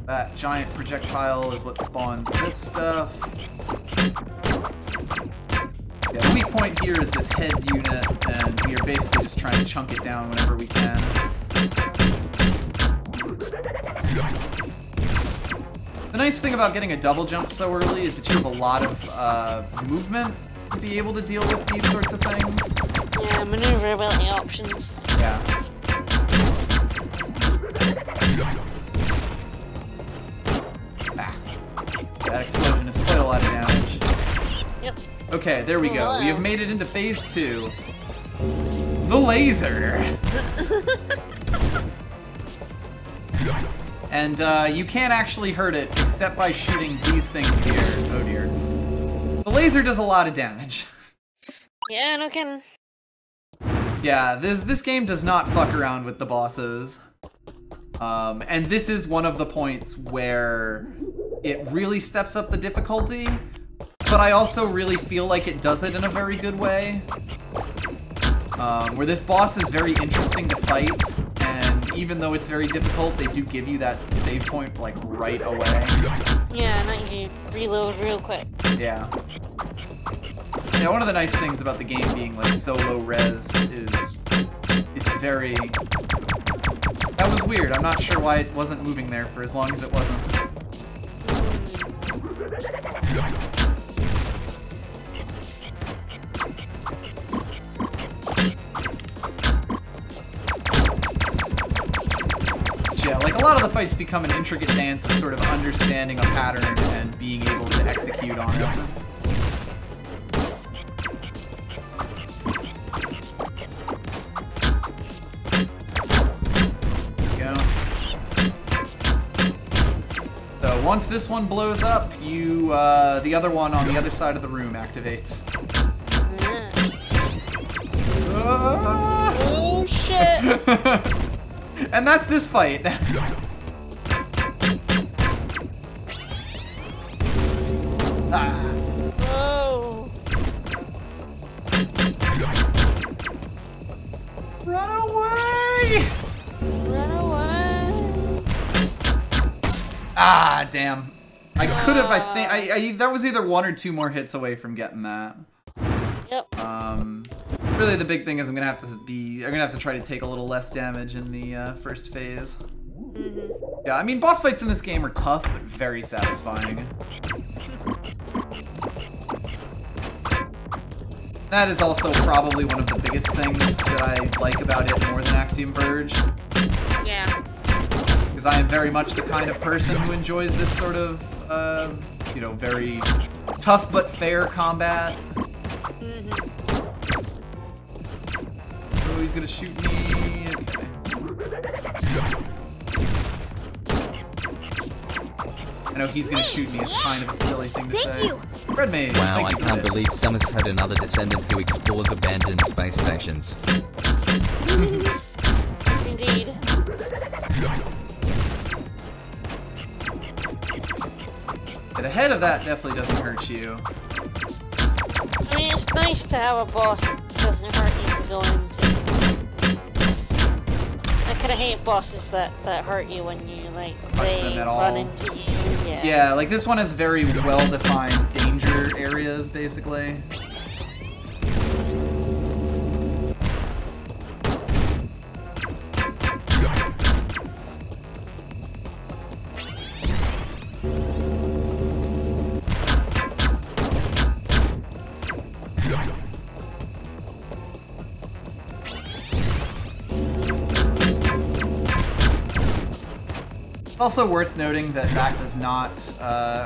That giant projectile is what spawns this stuff. Yeah, we weak point here is this head unit, and we are basically just trying to chunk it down whenever we can. The nice thing about getting a double jump so early is that you have a lot of movement to be able to deal with these sorts of things. Yeah, maneuverability options. Yeah. That explosion is quite a lot of damage. Yep. Okay, there we go. We have made it into phase 2. The laser! And you can't actually hurt it except by shooting these things here. Oh dear. The laser does a lot of damage. Yeah, no kidding. Yeah, this game does not fuck around with the bosses. And this is one of the points where it really steps up the difficulty, but I also really feel like it does it in a very good way. Where this boss is very interesting to fight, and even though it's very difficult, they do give you that save point, like, right away. Yeah, and then you reload real quick. Yeah. Yeah, one of the nice things about the game being, like, so low res is it's very... That was weird. I'm not sure why it wasn't moving there for as long as it wasn't. Yeah, like a lot of the fights become an intricate dance of sort of understanding a pattern and being able to execute on it. Once this one blows up, you, the other one on the other side of the room activates. Oh, shit! And that's this fight. Ah. Oh. Run away! Run away! Ah, damn. I could have, I think, that was either 1 or 2 more hits away from getting that. Yep. Really the big thing is I'm gonna have to try to take a little less damage in the first phase. Mm-hmm. Yeah, I mean, boss fights in this game are tough, but very satisfying. That is also probably one of the biggest things that I like about it more than Axiom Verge. Yeah. Because I am very much the kind of person who enjoys this sort of, you know, very tough but fair combat. Mm-hmm. Oh, he's gonna shoot me. Okay. I know he's gonna shoot me. It's kind of a silly thing to say. Thank you. Red Mage. Wow, I can't believe Summer's had another descendant who explores abandoned space stations. Indeed. Yeah, the head of that definitely doesn't hurt you. I mean, it's nice to have a boss that doesn't hurt you to go into. I kind of hate bosses that hurt you when you, like, they run into you. Yeah. Yeah, like this one has very well-defined danger areas, basically. Also worth noting that that does not,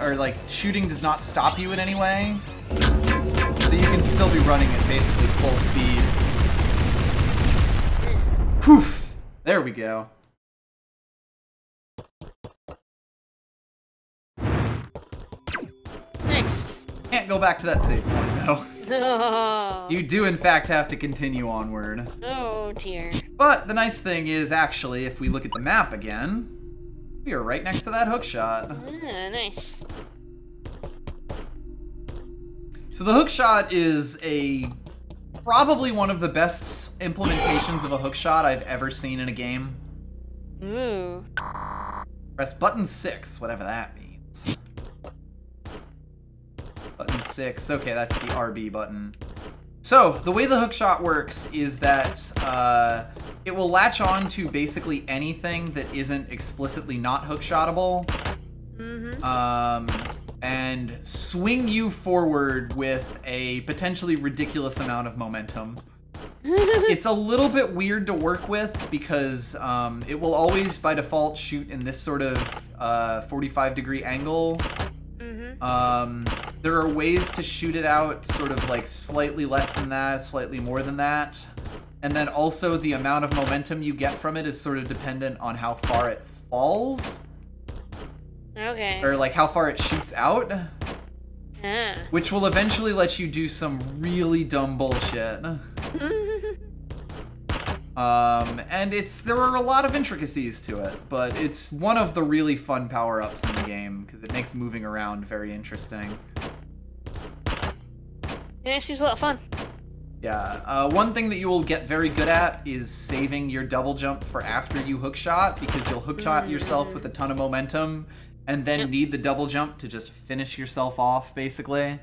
or like shooting does not stop you in any way. So you can still be running at basically full speed. Poof! There we go. Next. Can't go back to that save point though. Oh. You do in fact have to continue onward. Oh dear. But the nice thing is actually, if we look at the map again, we are right next to that hookshot. Ah, nice. So the hookshot is probably one of the best implementations of a hookshot I've ever seen in a game. Ooh. Press button 6, whatever that means. Button 6, okay, that's the RB button. So, the way the hookshot works is that it will latch on to basically anything that isn't explicitly not hookshotable. And swing you forward with a potentially ridiculous amount of momentum. It's a little bit weird to work with because it will always, by default, shoot in this sort of 45-degree angle. There are ways to shoot it out sort of like slightly less than that, slightly more than that. And then also the amount of momentum you get from it is sort of dependent on how far it falls. Okay. Or like how far it shoots out. Yeah. Which will eventually let you do some really dumb bullshit. And there are a lot of intricacies to it, but it's one of the really fun power-ups in the game because it makes moving around very interesting. Yeah, it seems a lot of fun. Yeah, one thing that you will get very good at is saving your double jump for after you hookshot, because you'll hookshot yourself with a ton of momentum and then need the double jump to just finish yourself off, basically.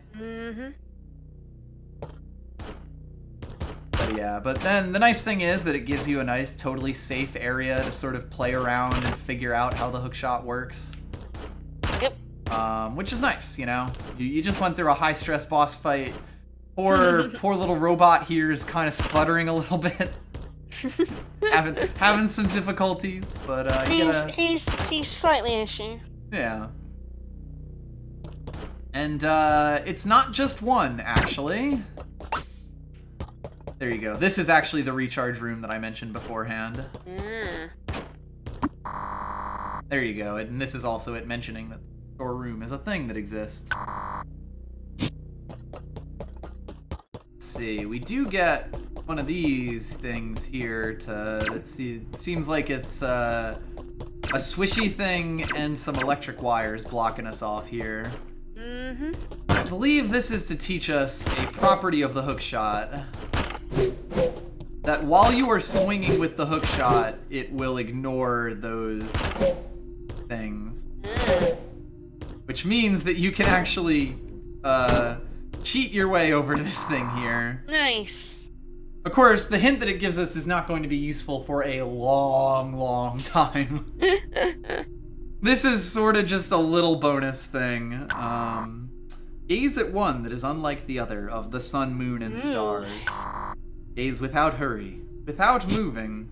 Yeah, but then the nice thing is that it gives you a nice, totally safe area to sort of play around and figure out how the hookshot works. Yep. Which is nice, you know? You just went through a high-stress boss fight. Poor little robot here is kind of sputtering a little bit. having some difficulties, but you gotta... He's slightly an issue. Yeah. And it's not just one, actually. There you go. This is actually the recharge room that I mentioned beforehand. There you go. And this is also it mentioning that the storeroom is a thing that exists. Let's see. We do get one of these things here to... Let's see. It seems like it's a swishy thing and some electric wires blocking us off here. I believe this is to teach us a property of the hookshot. That while you are swinging with the hookshot, it will ignore those things. Which means that you can actually cheat your way over to this thing here. Nice. Of course, the hint that it gives us is not going to be useful for a long, long time. This is sort of just a little bonus thing. Gaze at one that is unlike the other of the sun, moon, and stars. Gaze without hurry, without moving.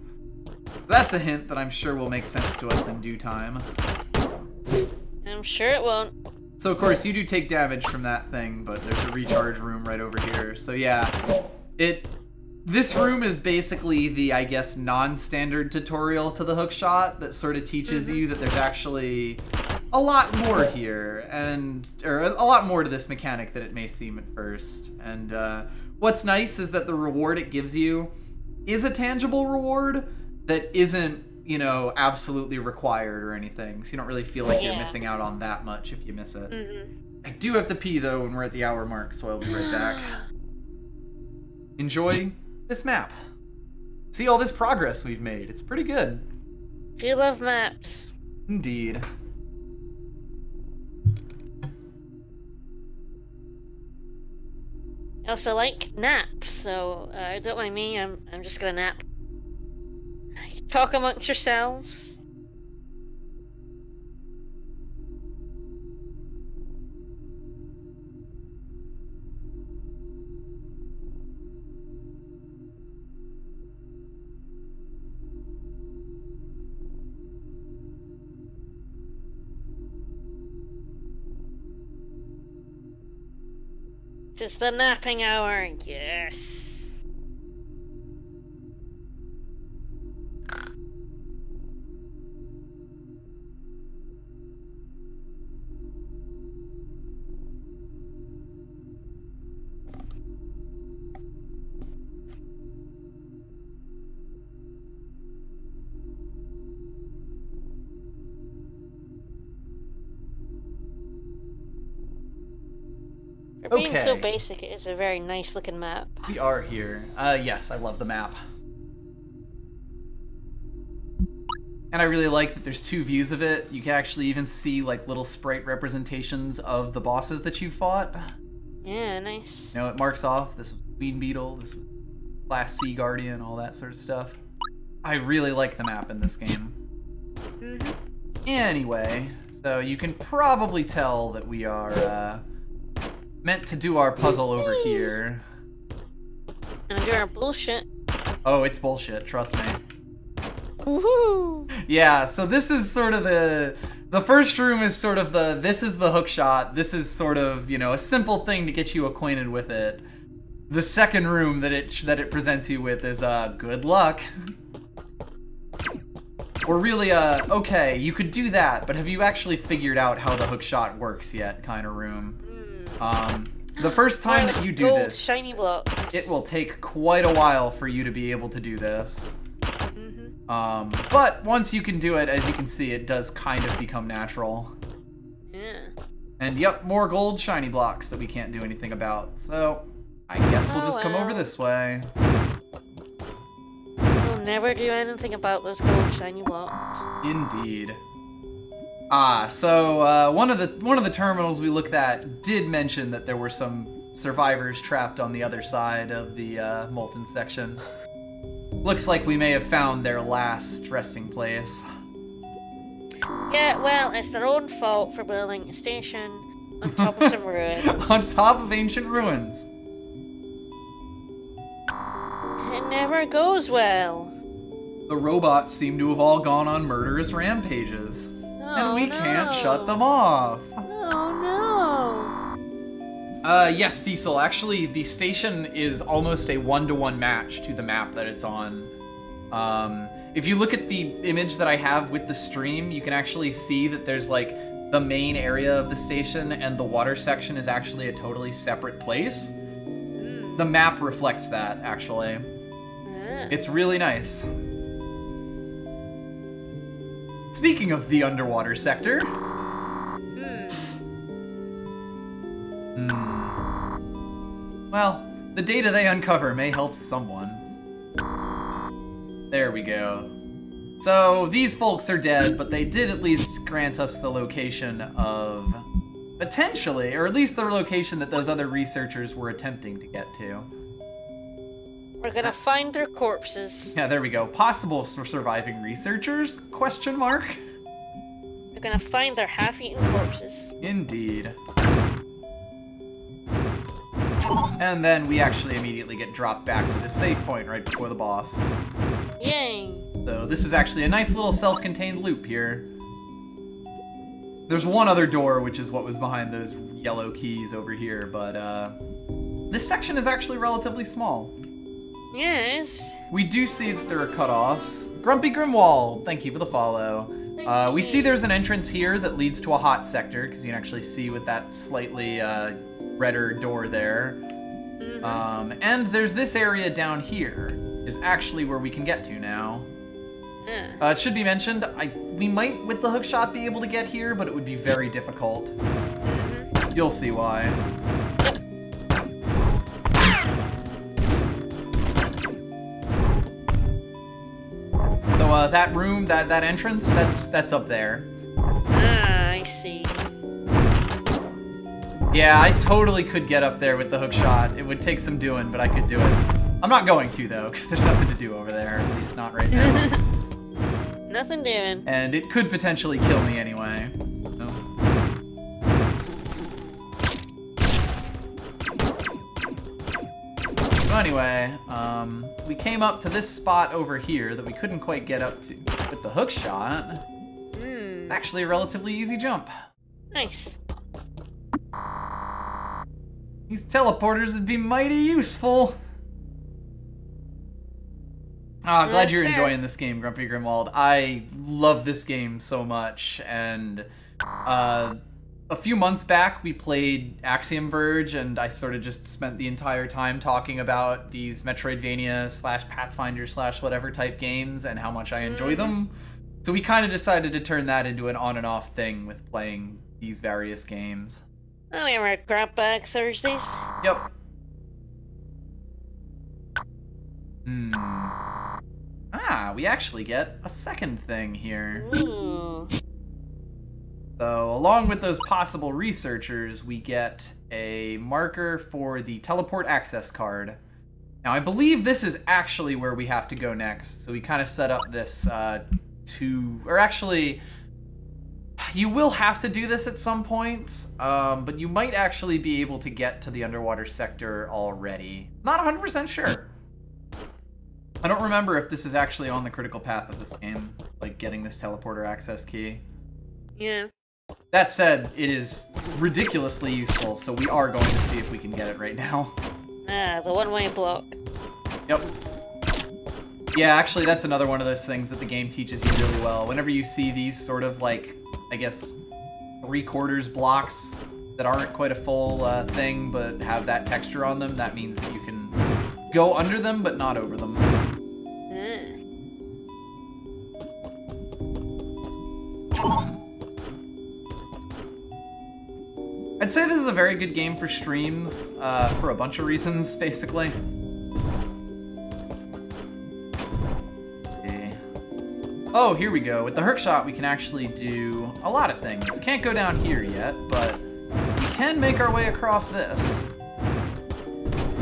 That's a hint that I'm sure will make sense to us in due time. I'm sure it won't. So of course you do take damage from that thing, but there's a recharge room right over here. So yeah, this room is basically the, I guess, non-standard tutorial to the hookshot that sort of teaches you that there's actually a lot more here, or a lot more to this mechanic than it may seem at first. And what's nice is that the reward it gives you is a tangible reward that isn't, you know, absolutely required or anything. So you don't really feel like you're missing out on that much if you miss it. I do have to pee though when we're at the hour mark, so I'll be right back. Enjoy this map. See all this progress we've made. It's pretty good. Do you love maps? Indeed. I also like naps, so don't mind me, I'm just gonna nap. Talk amongst yourselves. It's the napping hour, yes. For being so basic, it is a very nice looking map. We are here. Yes, I love the map. And I really like that there's two views of it. You can actually even see like little sprite representations of the bosses that you fought. Yeah, nice. You know, it marks off this was Queen Beetle, this was Class C Guardian, all that sort of stuff. I really like the map in this game. Anyway, so you can probably tell that we are meant to do our puzzle over here. And you're bullshit. Oh, it's bullshit, trust me. Woohoo! Yeah, so this is sort of the first room is sort of this is the hook shot. This is sort of, you know, a simple thing to get you acquainted with it. The second room that it presents you with is good luck. Or really okay, you could do that, but have you actually figured out how the hook shot works yet kind of room? The first time that you do this, shiny blocks. it will take quite a while for you to be able to do this. But once you can do it, as you can see, it does kind of become natural. Yeah. And yep, more gold shiny blocks that we can't do anything about. So I guess we'll just come over this way. We'll never do anything about those gold shiny blocks. Indeed. So one of the terminals we looked at did mention that there were some survivors trapped on the other side of the molten section. Looks like we may have found their last resting place. Yeah, well, it's their own fault for building a station on top of some ruins. On top of ancient ruins. It never goes well. The robots seem to have all gone on murderous rampages. And we can't shut them off. Oh no. Yes, Cecil, actually the station is almost a one-to-one match to the map that it's on. If you look at the image that I have with the stream, you can actually see that there's like the main area of the station and the water section is actually a totally separate place. The map reflects that, actually. It's really nice. Speaking of the underwater sector. Well, the data they uncover may help someone. There we go. So, these folks are dead, but they did at least grant us the location of... potentially, or at least the location that those other researchers were attempting to get to. We're gonna find their corpses. Yeah, there we go. Possible surviving researchers? Question mark? We're gonna find their half-eaten corpses. Indeed. And then we actually immediately get dropped back to the save point right before the boss. Yay! So this is actually a nice little self-contained loop here. There's one other door, which is what was behind those yellow keys over here, but this section is actually relatively small. Yes. We do see that there are cutoffs. Grumpy Grimwald, thank you for the follow. We see there's an entrance here that leads to a hot sector, because you can actually see with that slightly redder door there. And there's this area down here, is actually where we can get to now. It should be mentioned, we might, with the hookshot, be able to get here, but it would be very difficult. You'll see why. So that room, that entrance, that's up there. Ah, I see. Yeah, I totally could get up there with the hookshot. It would take some doing, but I could do it. I'm not going to, though, because there's nothing to do over there, at least not right now. Nothing doing. And it could potentially kill me anyway. So. So anyway, we came up to this spot over here that we couldn't quite get up to. With the hookshot, actually a relatively easy jump. Nice. These teleporters would be mighty useful. Ah, glad you're enjoying this game, Grumpy Grimwald. I love this game so much, and a few months back we played Axiom Verge, and I sort of just spent the entire time talking about these Metroidvania / Pathfinder / whatever type games and how much I enjoy them. So we kind of decided to turn that into an on and off thing with playing these various games. Oh, we were at Grab Bag Thursdays. Yep. We actually get a second thing here. Ooh. So, along with those possible researchers, we get a marker for the teleport access card. Now, I believe this is actually where we have to go next. So we kind of set up this or actually, you will have to do this at some point, but you might actually be able to get to the underwater sector already. Not 100% sure. I don't remember if this is actually on the critical path of this game, like getting this teleporter access key. Yeah. That said, it is ridiculously useful, so we are going to see if we can get it right now. Ah, the one-way block. Yep. Yeah, actually, that's another one of those things that the game teaches you really well. Whenever you see these sort of, like, I guess, 3/4 blocks that aren't quite a full thing, but have that texture on them, that means that you can go under them, but not over them. I'd say this is a very good game for streams, for a bunch of reasons, basically. Okay. Oh, here we go. With the hookshot, we can actually do a lot of things. Can't go down here yet, but we can make our way across this.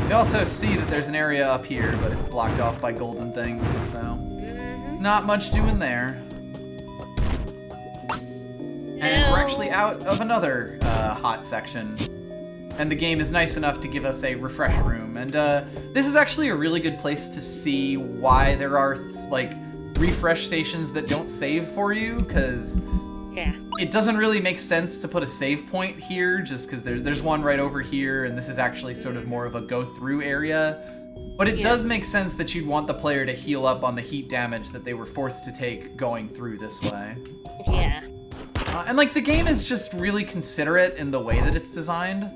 We also see that there's an area up here, but it's blocked off by golden things, so not much doing there. And we're actually out of another hot section. And the game is nice enough to give us a refresh room. And this is actually a really good place to see why there are, like, refresh stations that don't save for you, because it doesn't really make sense to put a save point here, just because there's one right over here, and this is actually sort of more of a go-through area. But it does make sense that you'd want the player to heal up on the heat damage that they were forced to take going through this way. Yeah. And, like, the game is just really considerate in the way that it's designed.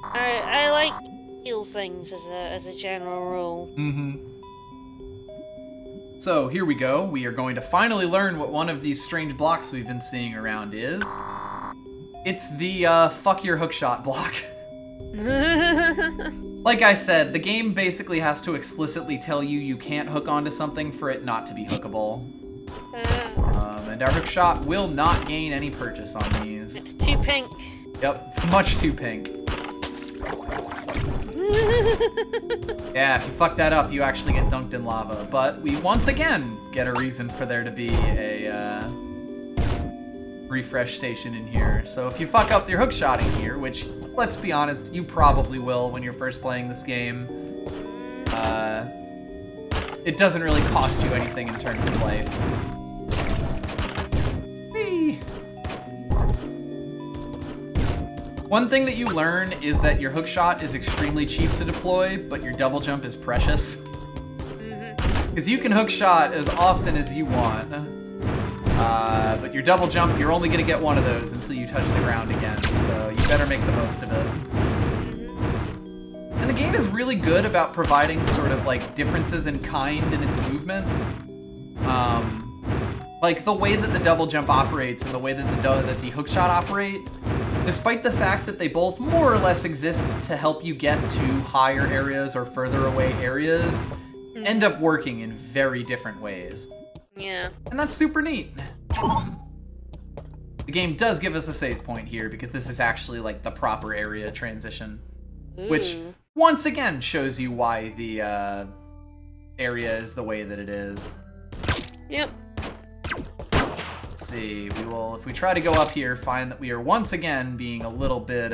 I like heal things as a general rule. So, here we go. We are going to finally learn what one of these strange blocks we've been seeing around is. It's the, fuck your hookshot block. Like I said, the game basically has to explicitly tell you you can't hook onto something for it not to be hookable. And our hookshot will not gain any purchase on these. It's too pink. Yep, much too pink. Oops. Yeah, if you fuck that up, you actually get dunked in lava. But we once again get a reason for there to be a refresh station in here. So if you fuck up your hookshotting here, which, let's be honest, you probably will when you're first playing this game, it doesn't really cost you anything in terms of life. One thing that you learn is that your hookshot is extremely cheap to deploy, but your double jump is precious. Because you can hookshot as often as you want, but your double jump, you're only going to get one of those until you touch the ground again, so you better make the most of it. And the game is really good about providing sort of like differences in kind in its movement. Like the way that the double jump operates and the way that the hookshot operate, despite the fact that they both more or less exist to help you get to higher areas or further away areas, end up working in very different ways. Yeah. And that's super neat. The game does give us a save point here because this is actually like the proper area transition. Which, once again, shows you why the area is the way that it is. Yep. Let's see, we will, if we try to go up here, find that we are once again being a little bit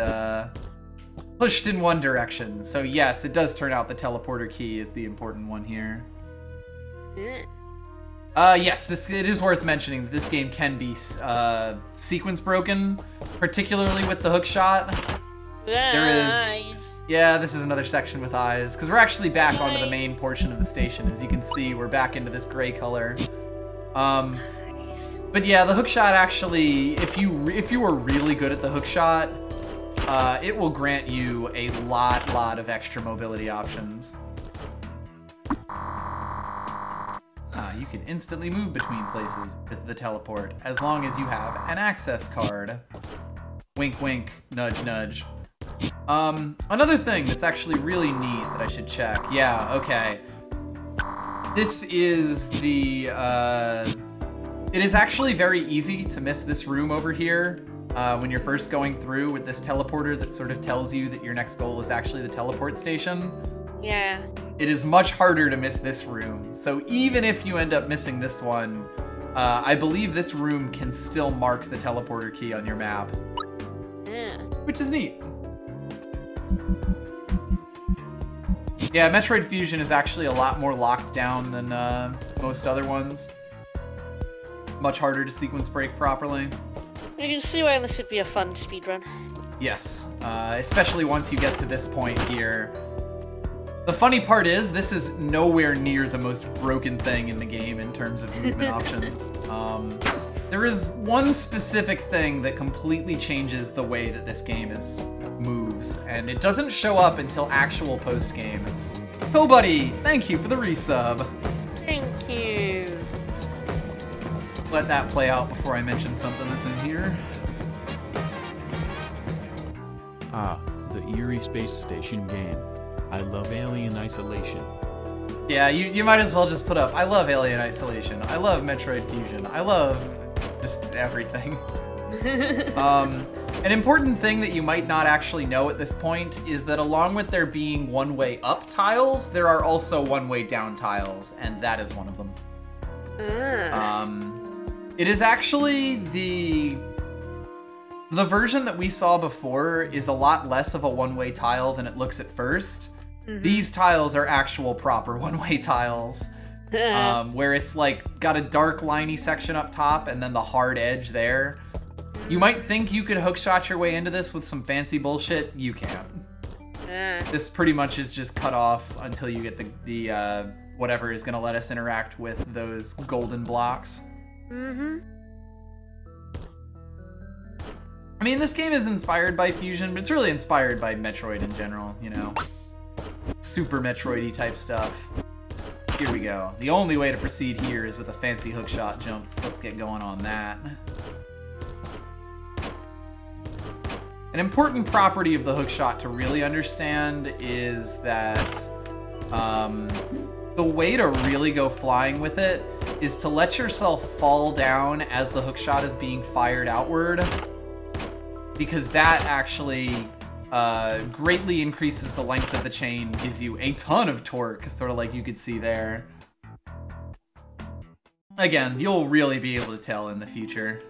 pushed in one direction. So yes, it does turn out the teleporter key is the important one here. Yes, it is worth mentioning that this game can be sequence broken, particularly with the hookshot. Yeah, this is another section with eyes, because we're actually back onto the main portion of the station. As you can see, we're back into this gray color. But yeah, the hookshot actually, if you were really good at the hookshot, it will grant you a lot of extra mobility options. You can instantly move between places with the teleport, as long as you have an access card. Wink wink, nudge nudge. Another thing that's actually really neat that I should check. Yeah, okay. This is the, it is actually very easy to miss this room over here when you're first going through with this teleporter that sort of tells you that your next goal is actually the teleport station. Yeah. It is much harder to miss this room. So even if you end up missing this one, I believe this room can still mark the teleporter key on your map. Yeah. Which is neat. Yeah, Metroid Fusion is actually a lot more locked down than most other ones. Much harder to sequence break properly. You can see why this would be a fun speedrun. Yes, especially once you get to this point here. The funny part is, this is nowhere near the most broken thing in the game in terms of movement options. There is one specific thing that completely changes the way that this game moves, and it doesn't show up until actual post-game. Oh, buddy, thank you for the resub. Thank you. Let that play out before I mention something that's in here. Ah, the Eerie Space Station game. I love Alien Isolation. Yeah, you might as well just put up, I love Alien Isolation, I love Metroid Fusion, I love just everything. An important thing that you might not actually know at this point is that along with there being one-way up tiles, there are also one-way down tiles, and that is one of them. It is actually the version that we saw before is a lot less of a one-way tile than it looks at first. These tiles are actual proper one-way tiles, where it's like got a dark liney section up top and then the hard edge there. You might think you could hookshot your way into this with some fancy bullshit. You can't. This pretty much is just cut off until you get the whatever is gonna let us interact with those golden blocks. I mean, this game is inspired by Fusion, but it's really inspired by Metroid in general, you know? Super Metroid-y type stuff. Here we go. The only way to proceed here is with a fancy hookshot jump, so let's get going on that. An important property of the hookshot to really understand is that the way to really go flying with it is to let yourself fall down as the hookshot is being fired outward, because that actually greatly increases the length of the chain, gives you a ton of torque, sort of like you could see there. Again, you'll really be able to tell in the future.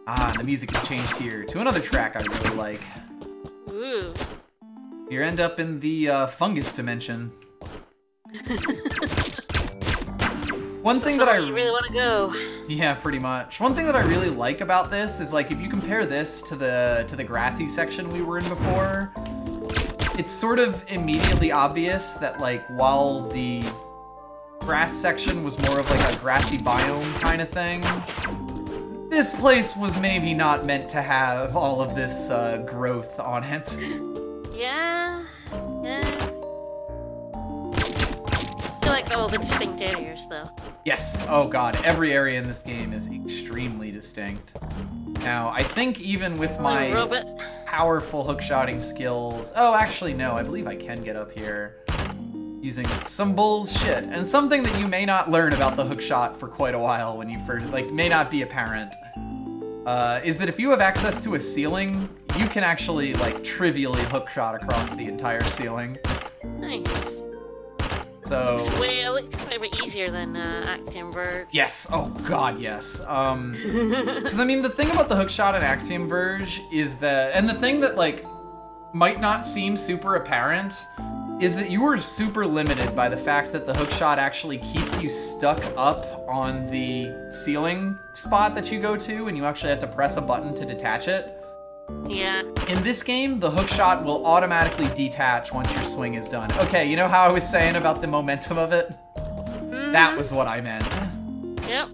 Ah, the music has changed here to another track I really like. Ooh. You end up in the fungus dimension. One thing that you really want to go. Yeah, pretty much. One thing that I really like about this is, like, if you compare this to the grassy section we were in before, it's sort of immediately obvious that, like, while the grass section was more of like a grassy biome kind of thing, this place was maybe not meant to have all of this growth on it. Yeah. I feel like all the distinct areas, though. Yes. Oh god, every area in this game is extremely distinct. Now, I think even with my powerful hookshotting skills... Oh, actually, no. I believe I can get up here using some bullshit. And something that you may not learn about the hookshot for quite a while when you first... Like, may not be apparent. Is that if you have access to a ceiling, you can actually, like, trivially hookshot across the entire ceiling. Nice. So... It looks quite a bit easier than Axiom Verge. Yes. Oh god, yes. Because I mean, the thing about the hookshot in Axiom Verge is that, and the thing that like might not seem super apparent, is that you are super limited by the fact that the hookshot actually keeps you stuck up on the ceiling spot that you go to, and you actually have to press a button to detach it. Yeah. In this game, the hookshot will automatically detach once your swing is done. Okay, you know how I was saying about the momentum of it? That was what I meant. Yep.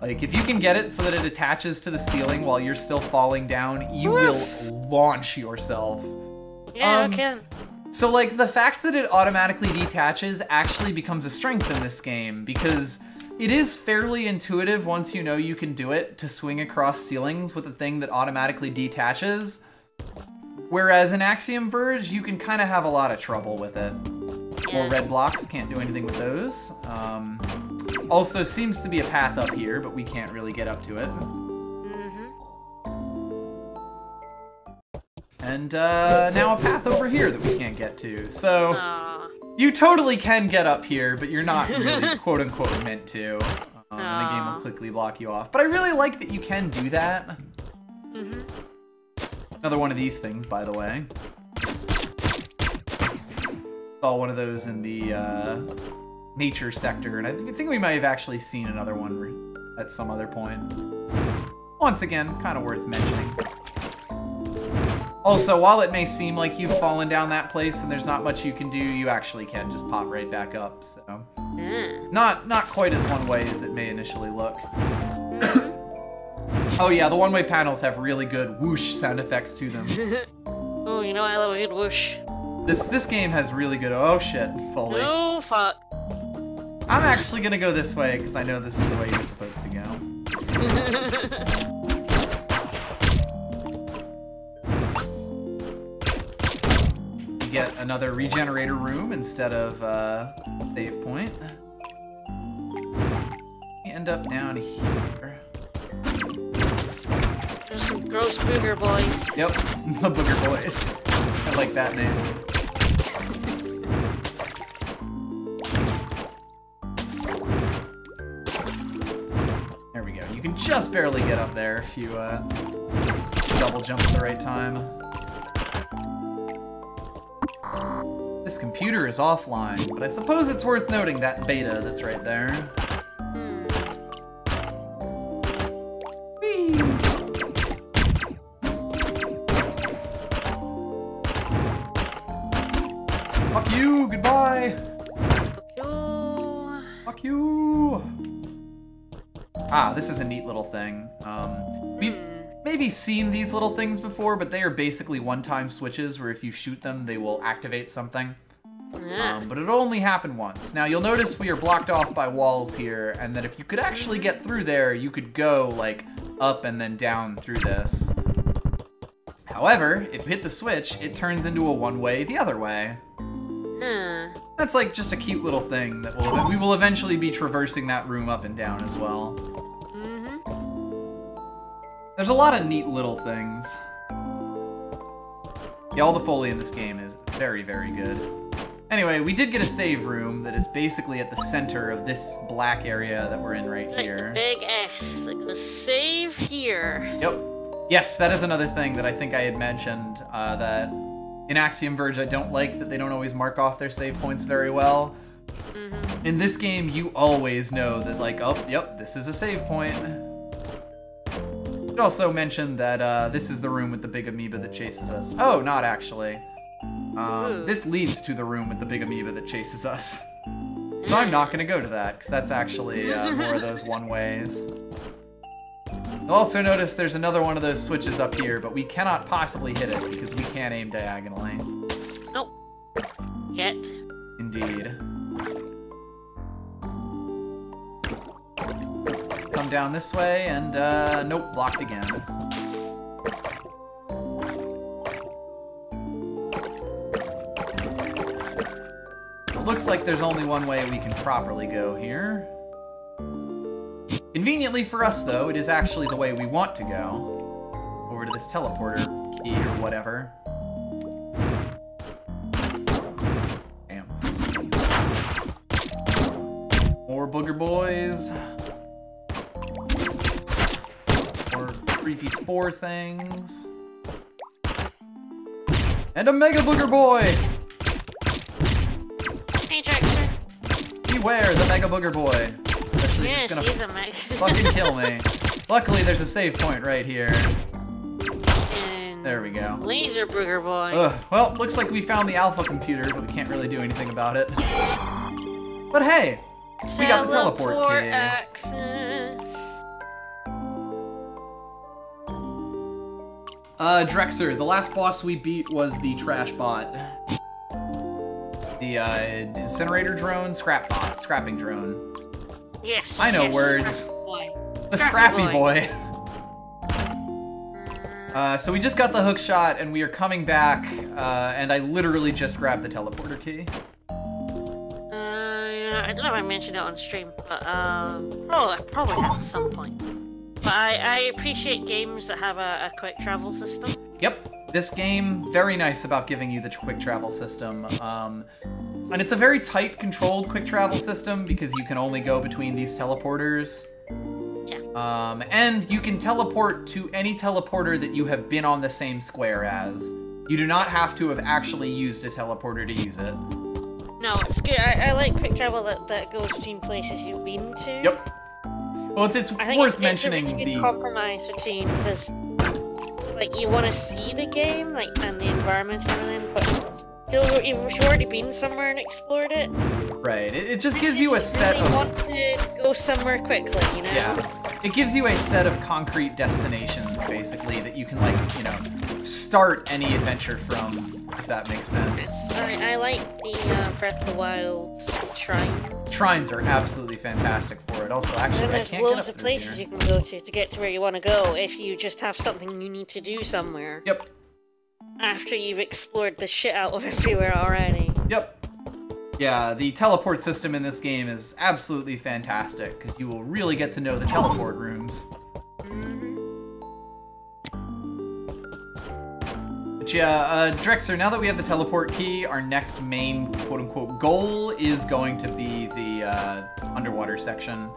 Like, if you can get it so that it attaches to the ceiling while you're still falling down, you will launch yourself. Yeah, I can. So, like, the fact that it automatically detaches actually becomes a strength in this game, because it is fairly intuitive once you know you can do it to swing across ceilings with a thing that automatically detaches. Whereas in Axiom Verge, you can kind of have a lot of trouble with it. Yeah. Or red blocks, can't do anything with those. Also seems to be a path up here, but we can't really get up to it. And now a path over here that we can't get to. So you totally can get up here, but you're not really quote-unquote meant to. And the game will quickly block you off. But I really like that you can do that. Another one of these things, by the way. Saw one of those in the nature sector, and I think we might have actually seen another one at some other point. Once again, kind of worth mentioning. Also, while it may seem like you've fallen down that place and there's not much you can do, you actually can just pop right back up, so... Not quite as one-way as it may initially look. Oh yeah, the one-way panels have really good whoosh sound effects to them. Oh, you know I love a good whoosh. This game has really good... Oh shit, Foley. Oh, fuck. I'm actually gonna go this way, because I know this is the way you're supposed to go. You get another regenerator room instead of save point. You end up down here. There's some gross booger boys. Yep, the booger boys. I like that name. There we go. You can just barely get up there if you double jump at the right time. This computer is offline, but I suppose it's worth noting that beta that's right there. Whee! Fuck you, goodbye! Fuck you! Fuck you! Ah, this is a neat little thing. We've maybe seen these little things before, but they are basically one-time switches where if you shoot them, they will activate something. But it'll only happen once. Now, you'll notice we are blocked off by walls here, and that if you could actually get through there, you could go, like, up and then down through this. However, if you hit the switch, it turns into a one-way the other way. That's like just a cute little thing that we will eventually be traversing that room up and down as well. There's a lot of neat little things. Yeah, all the Foley in this game is very, very good. Anyway, we did get a save room that is basically at the center of this black area that we're in right here. Like the big S that goes save here. Yep. Yes, that is another thing that I think I had mentioned, that in Axiom Verge, I don't like that they don't always mark off their save points very well. In this game, you always know that, like, oh, yep, this is a save point. It also mentioned that this is the room with the big amoeba that chases us. Oh, not actually. This leads to the room with the big amoeba that chases us. So I'm not going to go to that, because that's actually more of those one-ways. You'll also notice there's another one of those switches up here, but we cannot possibly hit it because we can't aim diagonally. Nope. Yet. Indeed. Come down this way, and nope, blocked again. Looks like there's only one way we can properly go here. Conveniently for us, though, it is actually the way we want to go. Over to this teleporter key or whatever. Damn. More booger boys. More creepy spore things. And a mega booger boy! Hey, Drexler. Beware the mega booger boy. Especially if it's gonna fucking kill me. Luckily, there's a save point right here. And there we go. Laser booger boy. Ugh. Well, looks like we found the alpha computer, but we can't really do anything about it. But hey, we got the teleport key. Access. Drexler, the last boss we beat was the trash bot. The incinerator drone, scrapping drone. Yes. I know yes, words. Boy. The Scrappy Boy. So we just got the hook shot, and we are coming back, and I literally just grabbed the teleporter key. Yeah, I don't know if I mentioned it on stream, but I probably have at some point. But I appreciate games that have a quick travel system. Yep. This game, very nice about giving you the quick travel system. And it's a very tight, controlled quick travel system because you can only go between these teleporters. Yeah. And you can teleport to any teleporter that you have been on the same square as. You do not have to have actually used a teleporter to use it. No, it's good. I like quick travel that goes between places you've been to. Yep. Well, it's worth mentioning it's a really good compromise between, because like you want to see the game, like, and the environment and everything, but you've already been somewhere and explored it. Right. It just gives you a set of... You want to go somewhere quickly, you know? Yeah. It gives you a set of concrete destinations, basically, that you can, like, you know, start any adventure from, if that makes sense. I like the Breath of the Wild shrines. Shrines are absolutely fantastic for it. Also, actually, and I there's can't get loads up of through places here. you can go to get to where you want to go if you just have something you need to do somewhere. Yep. After you've explored the shit out of everywhere already. Yep. Yeah, the teleport system in this game is absolutely fantastic, because you will really get to know the teleport rooms. But yeah, Drexer, now that we have the teleport key, our next main quote-unquote goal is going to be the underwater section.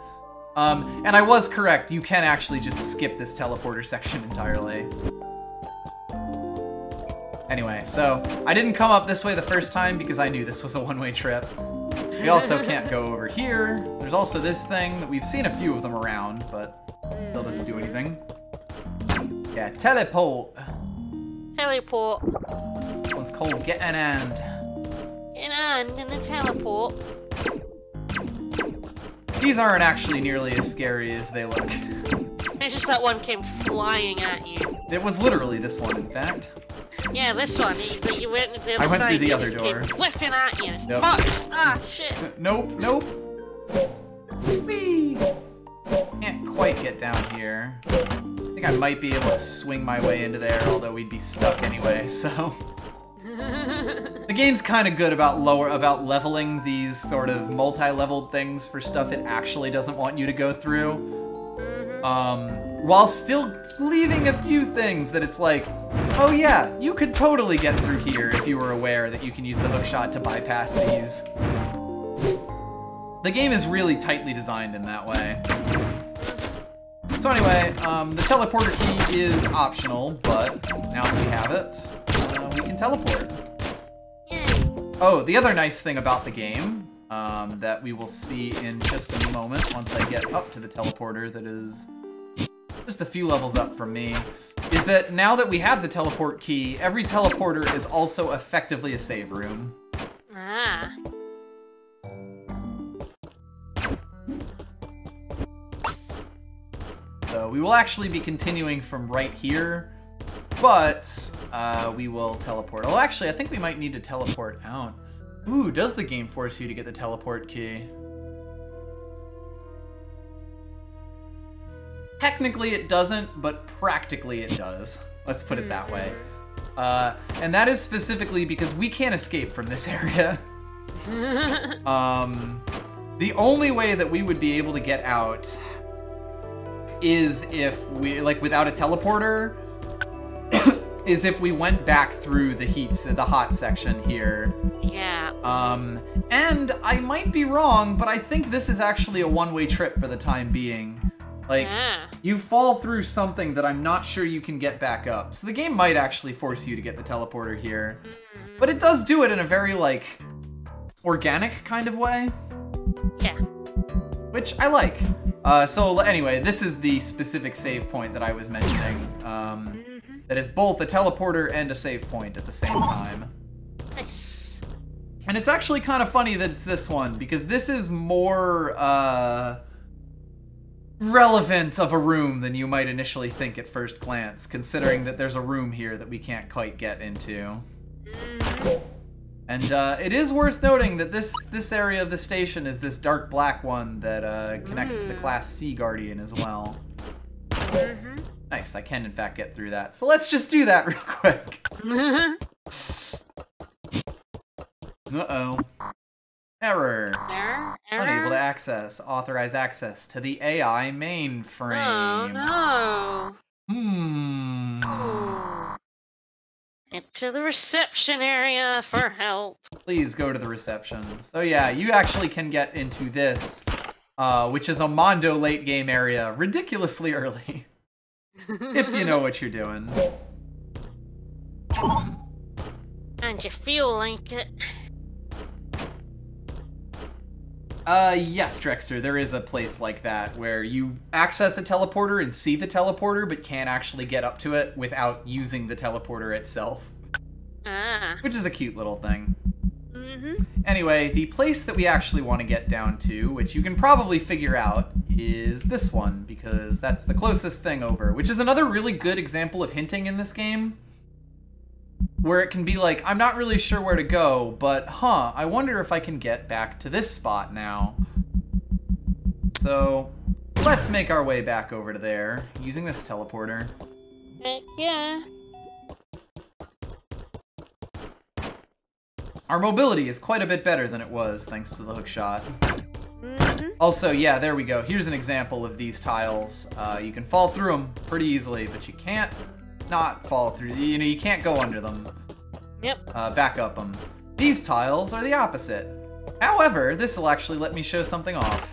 And I was correct, you can actually just skip this teleporter section entirely. Anyway, so I didn't come up this way the first time because I knew this was a one-way trip. We also can't go over here. There's also this thing that we've seen a few of them around, but still doesn't do anything. Yeah, teleport. Teleport. This one's called Get an And. Get an And in the teleport. These aren't actually nearly as scary as they look. It's just that one came flying at you. It was literally this one, in fact. Yeah, this one. You went to the other I went side. through the It other just door. came whipping at you. Nope. Fuck! Ah, shit. Nope, nope. Whee! Can't quite get down here. I think I might be able to swing my way into there, although we'd be stuck anyway, so... The game's kind of good about leveling these sort of multi-leveled things for stuff it actually doesn't want you to go through. While still leaving a few things that it's like, oh yeah, you could totally get through here if you were aware that you can use the hookshot to bypass these. The game is really tightly designed in that way. So anyway, the teleporter key is optional, but now that we have it, we can teleport. Yay. Oh, the other nice thing about the game, that we will see in just a moment once I get up to the teleporter that is just a few levels up from me, is that now that we have the teleport key, every teleporter is also effectively a save room. Ah. So we will actually be continuing from right here, but we will teleport. Oh, actually, I think we might need to teleport out. Ooh, does the game force you to get the teleport key? Technically it doesn't, but practically it does. Let's put it that way. And that is specifically because we can't escape from this area. The only way that we would be able to get out is if we, like, without a teleporter, is if we went back through the hot section here. Yeah. And I might be wrong, but I think this is actually a one-way trip for the time being. Like, you fall through something that I'm not sure you can get back up. So the game might actually force you to get the teleporter here. But it does do it in a very, like, organic kind of way. Yeah. Which I like. So anyway, this is the specific save point that I was mentioning. That is both a teleporter and a save point at the same time. Nice. And it's actually kind of funny that it's this one, because this is more, relevant of a room than you might initially think at first glance, considering that there's a room here that we can't quite get into. And it is worth noting that this area of the station is this dark black one that connects to the Class C Guardian as well. Nice, I can in fact get through that. So let's just do that real quick. Uh-oh. Error. Error? Unable to access. Authorize access to the AI mainframe. Oh, no. Hmm. Ooh. Head to the reception area for help. Please go to the reception. So yeah, you actually can get into this, which is a Mondo late game area, ridiculously early. If you know what you're doing. And you feel like it. Yes, Drexer, there is a place like that where you access a teleporter and see the teleporter, but can't actually get up to it without using the teleporter itself. Ah. Which is a cute little thing. Mm-hmm. Anyway, the place that we actually want to get down to, which you can probably figure out, is this one, because that's the closest thing over, which is another really good example of hinting in this game. Where it can be like, I'm not really sure where to go, but I wonder if I can get back to this spot now. So, let's make our way back over to there, using this teleporter. Heck yeah. Our mobility is quite a bit better than it was, thanks to the hookshot. Mm-hmm. Also, yeah, there we go. Here's an example of these tiles. You can fall through them pretty easily, but you can't not fall through. You can't go under them. Yep. Back up them. These tiles are the opposite. However, this will actually let me show something off.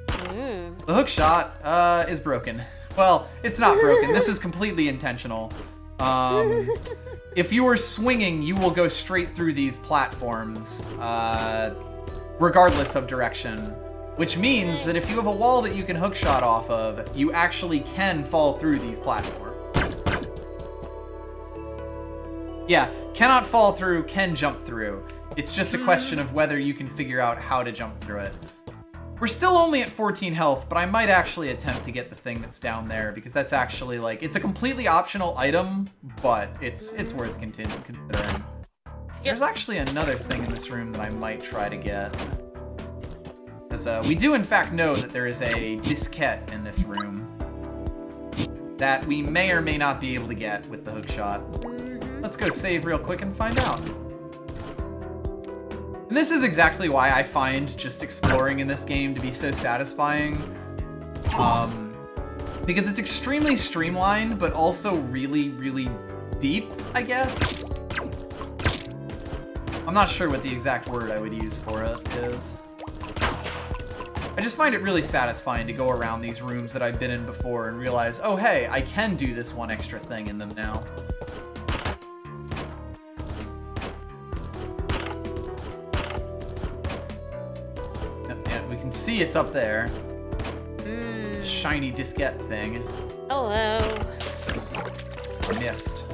Mm. The hookshot is broken. Well, it's not broken. This is completely intentional. If you are swinging, you will go straight through these platforms, regardless of direction. Which means that if you have a wall that you can hookshot off of, you actually can fall through these platforms. Yeah, cannot fall through, can jump through. It's just a question of whether you can figure out how to jump through it. We're still only at 14 health, but I might actually attempt to get the thing that's down there, because that's actually, like, it's a completely optional item, but it's worth considering. Yep. There's actually another thing in this room that I might try to get. Because we do in fact know that there is a diskette in this room that we may or may not be able to get with the hookshot. Let's go save real quick and find out. And this is exactly why I find just exploring in this game to be so satisfying. Because it's extremely streamlined, but also really, really deep, I guess. I'm not sure what the exact word I would use for it is. I just find it really satisfying to go around these rooms that I've been in before and realize, oh hey, I can do this one extra thing in them now. See, it's up there. Shiny diskette thing. Hello. Oops. I missed.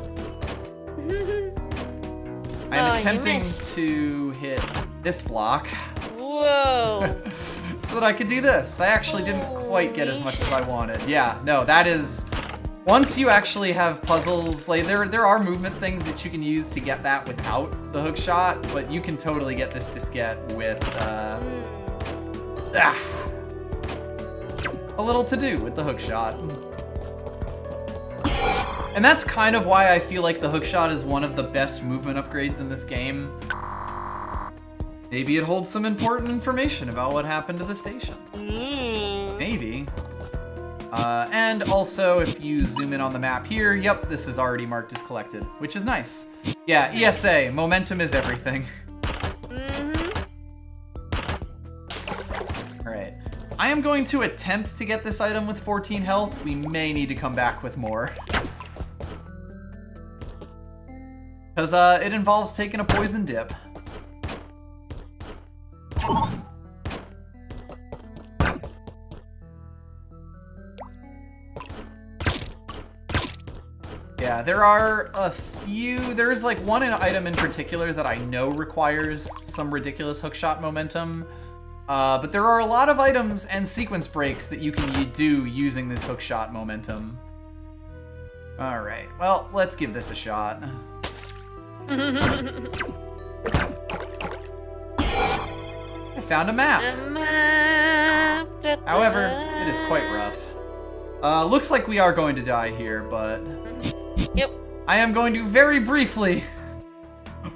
I am attempting to hit this block. Whoa. So that I could do this. I actually didn't quite get as much as I wanted. Yeah, no, that is... Once you actually have puzzles, like there are movement things that you can use to get that without the hookshot, but you can totally get this diskette with, a little to do with the hookshot. And that's kind of why I feel like the hookshot is one of the best movement upgrades in this game. Maybe it holds some important information about what happened to the station. Maybe. And also, if you zoom in on the map here, yep, this is already marked as collected, which is nice. Yeah, ESA, momentum is everything. Alright. I am going to attempt to get this item with 14 health. We may need to come back with more. Because it involves taking a poison dip. Yeah, there are a few. There's like one item in particular that I know requires some ridiculous hookshot momentum. But there are a lot of items and sequence breaks that you can do using this hookshot momentum. Alright, well, let's give this a shot. I found a map. However, it is quite rough. Looks like we are going to die here, but... Yep. I am going to very briefly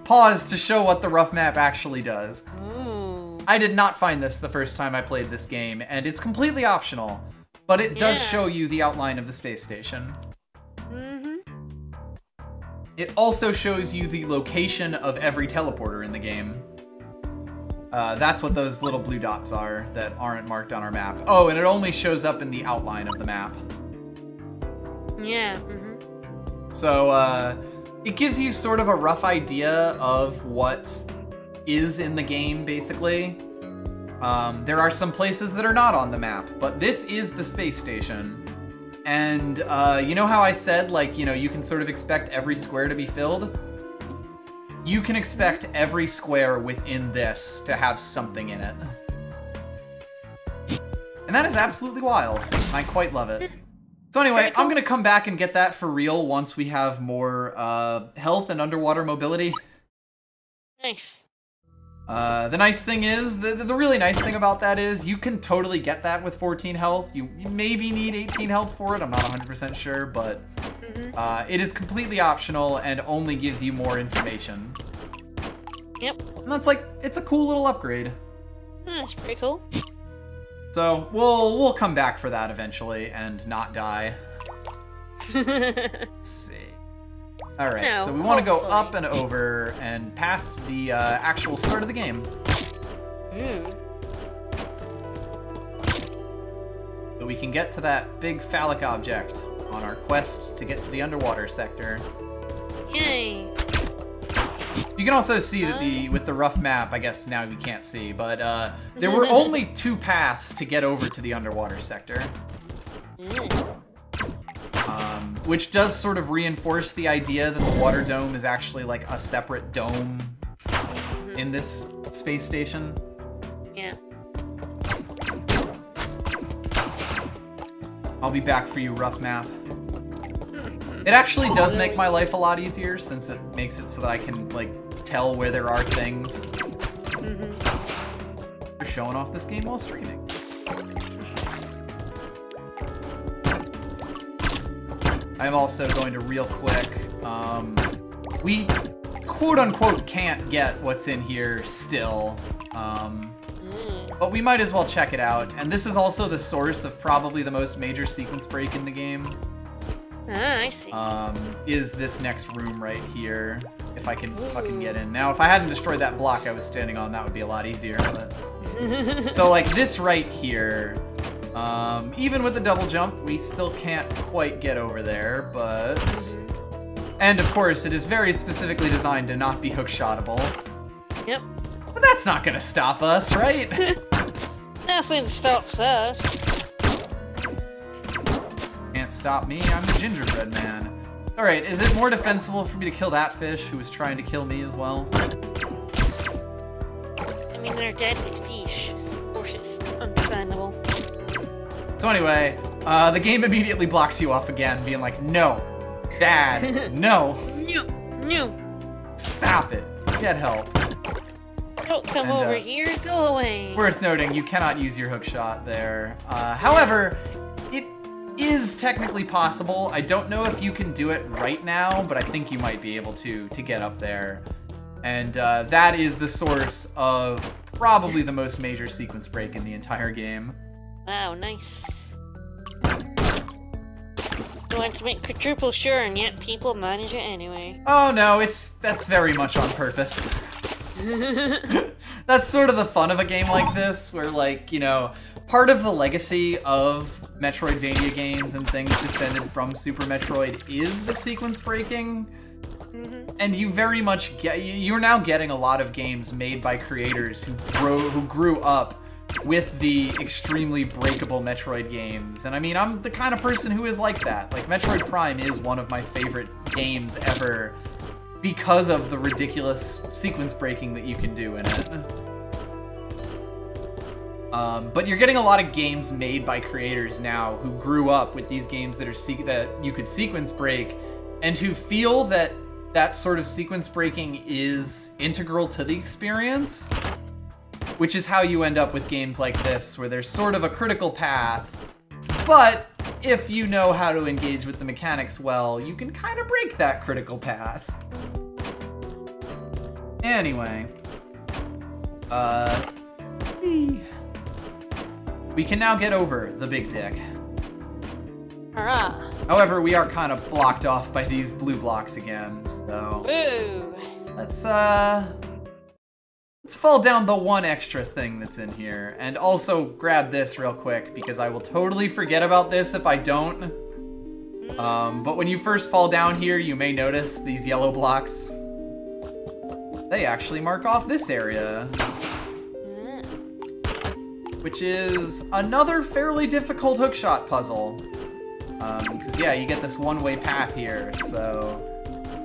pause to show what the rough map actually does. Ooh. I did not find this the first time I played this game, and it's completely optional, but it does show you the outline of the space station. It also shows you the location of every teleporter in the game. That's what those little blue dots are that aren't marked on our map. Oh, and it only shows up in the outline of the map. Yeah. So, it gives you sort of a rough idea of what is in the game, basically. There are some places that are not on the map, but this is the space station. And, you know how I said, like, you know, you can sort of expect every square to be filled? You can expect every square within this to have something in it. And that is absolutely wild. I quite love it. So anyway, I'm gonna come back and get that for real once we have more health and underwater mobility. Nice. The nice thing is, the really nice thing about that is you can totally get that with 14 health. You maybe need 18 health for it, I'm not 100% sure, but it is completely optional and only gives you more information. Yep. And that's like, it's a cool little upgrade. That's pretty cool. So we'll come back for that eventually and not die. Let's see. All right, No, so we want to go hopefully. up and over and past the actual start of the game. So we can get to that big phallic object on our quest to get to the underwater sector. Yay. You can also see that with the rough map, I guess now we can't see, but there were only 2 paths to get over to the underwater sector. Which does sort of reinforce the idea that the water dome is actually like a separate dome in this space station. Yeah. I'll be back for you, rough map. It actually does make my life a lot easier since it makes it so that I can like tell where there are things. They're showing off this game while streaming. I'm also going to real quick, we quote-unquote can't get what's in here still, but we might as well check it out. And this is also the source of probably the most major sequence break in the game. Ah, I see. Is this next room right here, if I can fucking get in. Now, if I hadn't destroyed that block I was standing on, that would be a lot easier, but... So, like, this right here, even with the double jump, we still can't quite get over there, but... And, of course, it is very specifically designed to not be hookshotable. Yep. But that's not gonna stop us, right? Nothing stops us. Can't stop me, I'm the gingerbread man. Alright, is it more defensible for me to kill that fish who was trying to kill me as well? I mean, they're deadly fish, so of course it's understandable. So anyway, the game immediately blocks you off again, being like, no, bad, no, No. stop it, get help. Don't come And, over here, go away. Worth noting, you cannot use your hook shot there. However, it is technically possible. I don't know if you can do it right now, but I think you might be able to get up there. And that is the source of probably the most major sequence break in the entire game. Wow, nice. Don't want to make quadruple sure, and yet people manage it anyway. Oh no, that's very much on purpose. That's sort of the fun of a game like this, where, like, you know, part of the legacy of Metroidvania games and things descended from Super Metroid is the sequence breaking. And you very much you're now getting a lot of games made by creators who grew up with the extremely breakable Metroid games. And I mean, I'm the kind of person who is like that. Like, Metroid Prime is one of my favorite games ever because of the ridiculous sequence breaking that you can do in it. But you're getting a lot of games made by creators now who grew up with these games that that you could sequence break, and who feel that that sort of sequence breaking is integral to the experience, which is how you end up with games like this, where there's sort of a critical path, but if you know how to engage with the mechanics well, you can kind of break that critical path. Anyway, we can now get over the big dick. Hurrah. However, we are kind of blocked off by these blue blocks again, so... Ooh. Let's fall down the one extra thing that's in here. And also grab this real quick, because I will totally forget about this if I don't. But when you first fall down here, you may notice these yellow blocks. They actually mark off this area. Which is another fairly difficult hookshot puzzle. Because yeah, you get this one-way path here, so...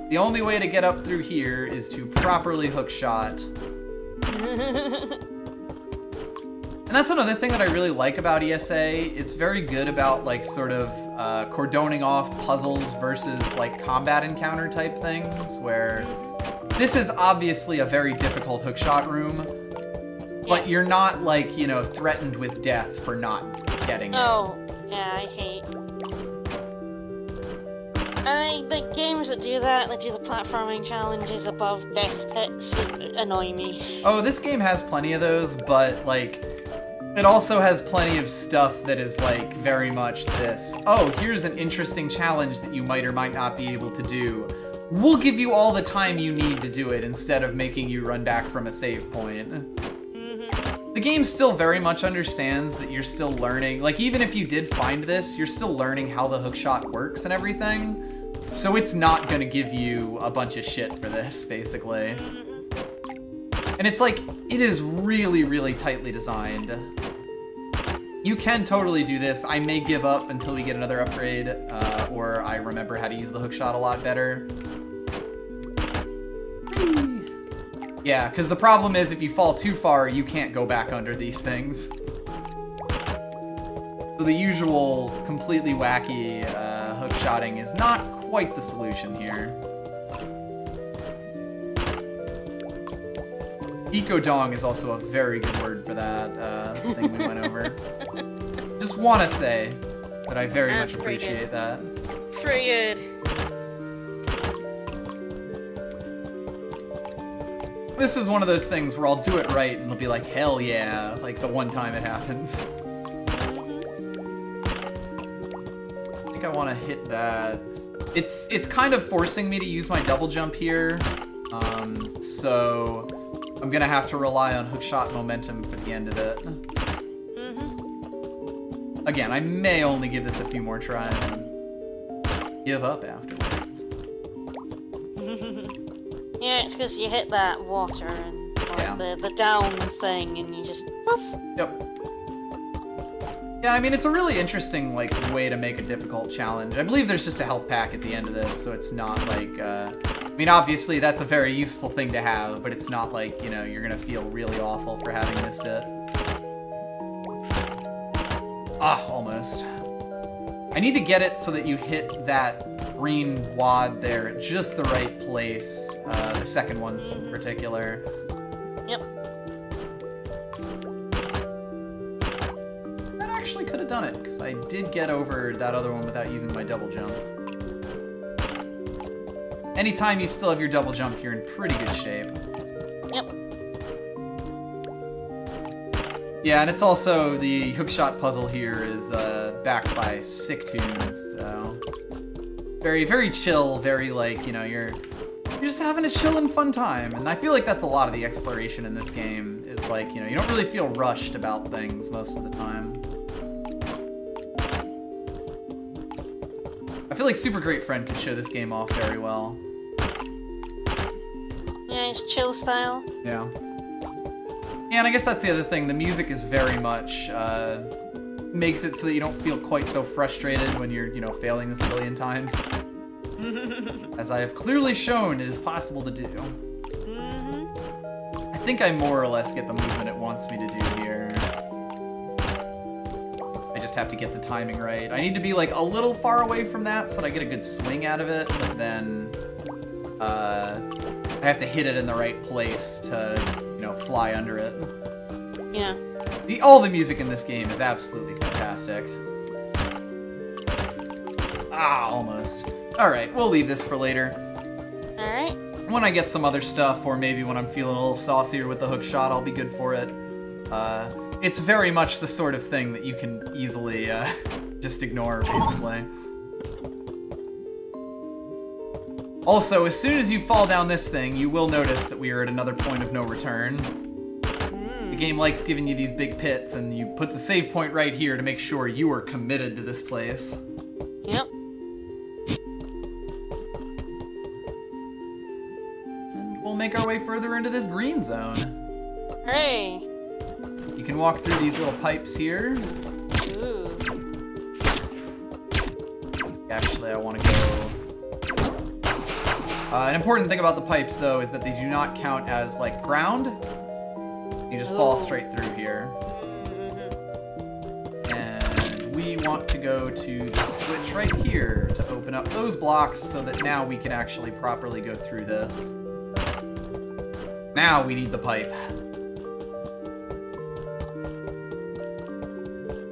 The only way to get up through here is to properly hookshot. And that's another thing that I really like about ESA. It's very good about, like, sort of cordoning off puzzles versus, like, combat encounter type things, where this is obviously a very difficult hookshot room, but you're not, like, you know, threatened with death for not getting it. Oh, yeah, I hate. And the games that do that, like do the platforming challenges above death pits, annoy me. Oh, this game has plenty of those, but, like, it also has plenty of stuff that is, like, very much this. Oh, here's an interesting challenge that you might or might not be able to do. We'll give you all the time you need to do it instead of making you run back from a save point. The game still very much understands that you're still learning. Like, even if you did find this, you're still learning how the hookshot works and everything. So it's not gonna give you a bunch of shit for this, basically. And it's like, it is really, really tightly designed. You can totally do this. I may give up until we get another upgrade, or I remember how to use the hookshot a lot better. Yeah, because the problem is if you fall too far, you can't go back under these things. So the usual completely wacky hookshotting is not quite the solution here. Eco-dong is also a very good word for that thing we went over. Just want to say that I very much appreciate that. Pretty good. This is one of those things where I'll do it right and it'll be like, hell yeah, like the one time it happens. I think I want to hit that. It's kind of forcing me to use my double jump here, so I'm gonna have to rely on hookshot momentum for the end of it. Again, I may only give this a few more tries and give up afterwards. Yeah, it's because you hit that water and the down thing, and you just poof. Yep. Yeah, I mean, it's a really interesting, like, way to make a difficult challenge. I believe there's just a health pack at the end of this, so it's not like, I mean, obviously that's a very useful thing to have, but it's not like, you know, you're gonna feel really awful for having missed it. Ah, almost. I need to get it so that you hit that green wad there at just the right place, the second one in particular. Yep. Actually could have done it, because I did get over that other one without using my double jump. Anytime you still have your double jump, you're in pretty good shape. Yep. Yeah, and it's also, the hookshot puzzle here is backed by sick tunes, so... Very, very chill, very, like, you know, you're just having a chill and fun time. And I feel like that's a lot of the exploration in this game, is like, you know, you don't really feel rushed about things most of the time. I feel like Super Great Friend could show this game off very well. Yeah, it's chill style. Yeah. Yeah, and I guess that's the other thing. The music is very much, makes it so that you don't feel quite so frustrated when you're, you know, failing this a billion times. As I have clearly shown, it is possible to do. I think I more or less get the movement it wants me to do here. I just have to get the timing right. I need to be, like, a little far away from that so that I get a good swing out of it, but then I have to hit it in the right place to, you know, fly under it. Yeah. All the music in this game is absolutely fantastic. Ah, almost. Alright, we'll leave this for later. Alright. When I get some other stuff, or maybe when I'm feeling a little saucier with the hookshot, I'll be good for it. It's very much the sort of thing that you can easily just ignore, basically. Also, as soon as you fall down this thing, you will notice that we are at another point of no return. The game likes giving you these big pits, and you put the save point right here to make sure you are committed to this place. Yep. And we'll make our way further into this green zone. Hooray! You can walk through these little pipes here. Ooh. Actually, I want to go... an important thing about the pipes, though, is that they do not count as, like, ground. You just fall straight through here. And we want to go to the switch right here to open up those blocks so that now we can actually properly go through this. Now we need the pipe.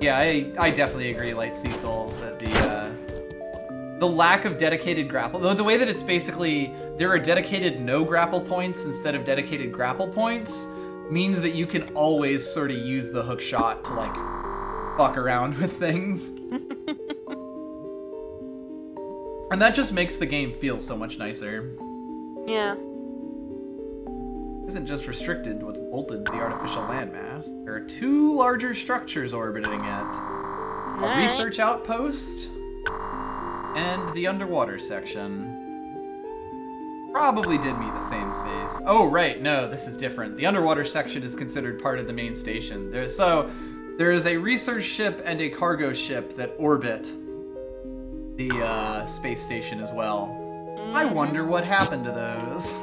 Yeah, I definitely agree, like Cecil, that the lack of dedicated grapple, though the way that it's basically, there are dedicated no grapple points instead of dedicated grapple points, means that you can always sort of use the hook shot to like fuck around with things. And that just makes the game feel so much nicer. Yeah. It isn't just restricted to what's bolted to the artificial landmass. There are 2 larger structures orbiting it. A research outpost and the underwater section. Probably did meet the same space. Oh, right, no, this is different. The underwater section is considered part of the main station. There is a research ship and a cargo ship that orbit the space station as well. I wonder what happened to those.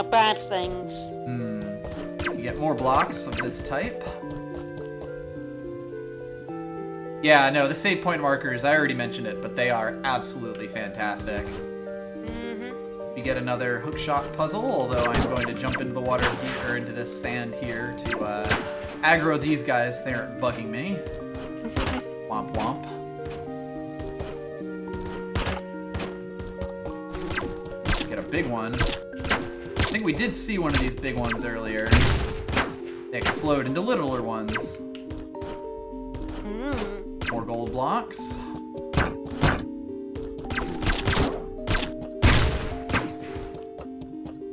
Bad things. You get more blocks of this type. Yeah, no, the save point markers, I already mentioned it, but they are absolutely fantastic. You get another hookshot puzzle, although I'm going to jump into the water here, or into this sand here to aggro these guys. They aren't bugging me. Womp womp. Get a big one. I think we did see one of these big ones earlier. They explode into littler ones. More gold blocks.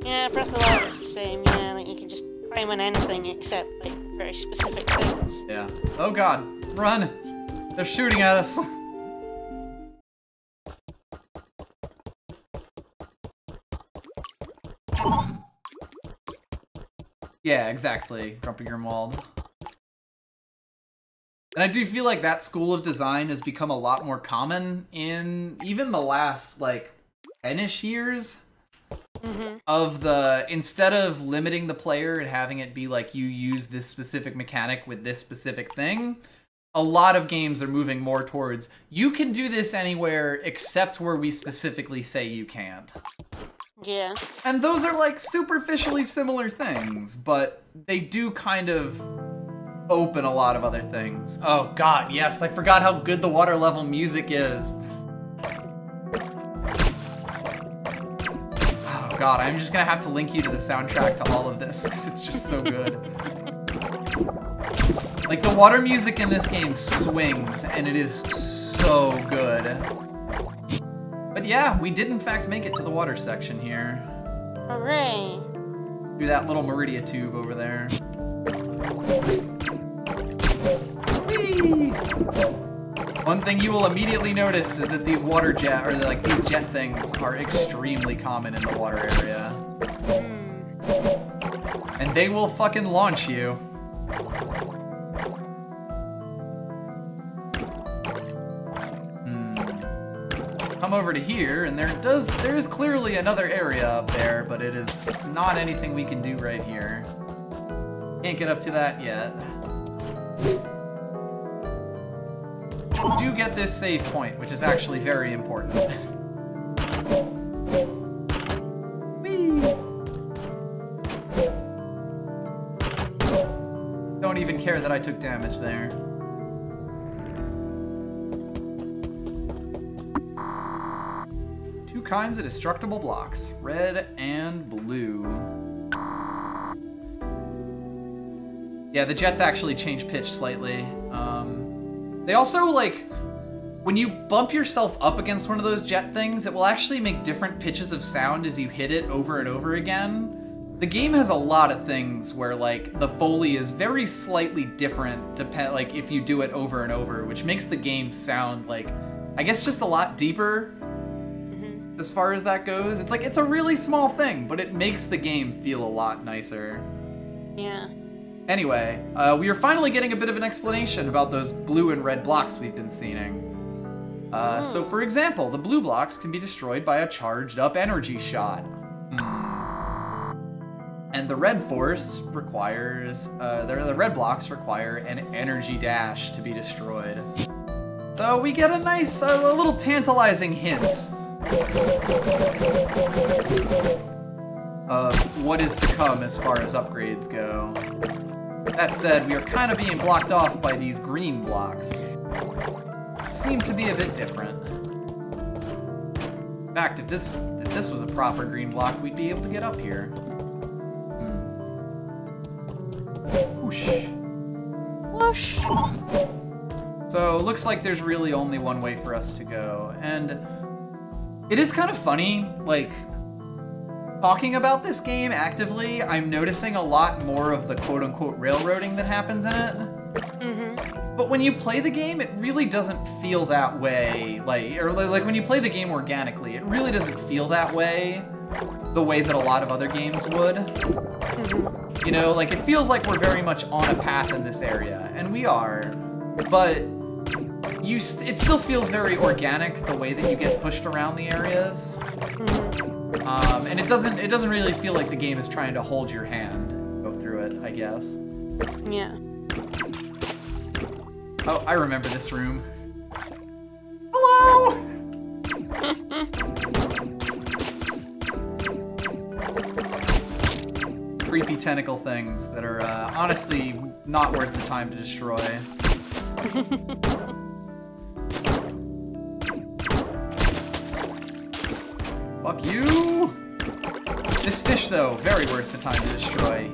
Yeah, Breath of the Wild is the same, yeah, like you can just climb on anything except like very specific things. Yeah. Oh god, run! They're shooting at us! Yeah, exactly, Grumpy Grimwald. And I do feel like that school of design has become a lot more common in even the last, like, 10-ish years. Of the, instead of limiting the player and having it be like you use this specific mechanic with this specific thing, a lot of games are moving more towards, you can do this anywhere except where we specifically say you can't. Yeah. And those are like superficially similar things, but they do kind of open a lot of other things. Oh god, yes, I forgot how good the water level music is. Oh god, I'm just gonna have to link you to the soundtrack to all of this, because it's just so good. Like, the water music in this game swings, and it is so good. But yeah, we did in fact make it to the water section here. Hooray! Through that little Meridia tube over there. Whee! One thing you will immediately notice is that these water jet, or like these jet things, are extremely common in the water area. And they will fucking launch you. Come over to here, and there is clearly another area up there, but it is not anything we can do right here. Can't get up to that yet. Do get this save point, which is actually very important. Whee! Don't even care that I took damage there. Two kinds of destructible blocks, red and blue. Yeah, the jets actually change pitch slightly. They also, like, when you bump yourself up against one of those jet things, it will actually make different pitches of sound as you hit it over and over again. The game has a lot of things where, like, the Foley is very slightly different like, if you do it over and over, which makes the game sound, like, I guess just a lot deeper as far as that goes. It's like, it's a really small thing, but it makes the game feel a lot nicer. Yeah. Anyway, we are finally getting a bit of an explanation about those blue and red blocks we've been seeing. So, for example, the blue blocks can be destroyed by a charged up energy shot. And the red force requires, the red blocks require an energy dash to be destroyed. So we get a nice, a little tantalizing hint of what is to come as far as upgrades go. That said, we are kind of being blocked off by these green blocks. Seem to be a bit different. In fact, if this was a proper green block, we'd be able to get up here. Whoosh. Whoosh. So, looks like there's really only one way for us to go. And it is kind of funny, like, talking about this game actively, I'm noticing a lot more of the quote-unquote railroading that happens in it. But when you play the game, it really doesn't feel that way. Like when you play the game organically, it really doesn't feel that way the way that a lot of other games would. You know, like, it feels like we're very much on a path in this area, and we are, but it still feels very organic the way that you get pushed around the areas. And it doesn't really feel like the game is trying to hold your hand, go through it, I guess. Yeah. Oh, I remember this room. Hello! Creepy tentacle things that are honestly not worth the time to destroy. Fuck you! This fish, though, very worth the time to destroy.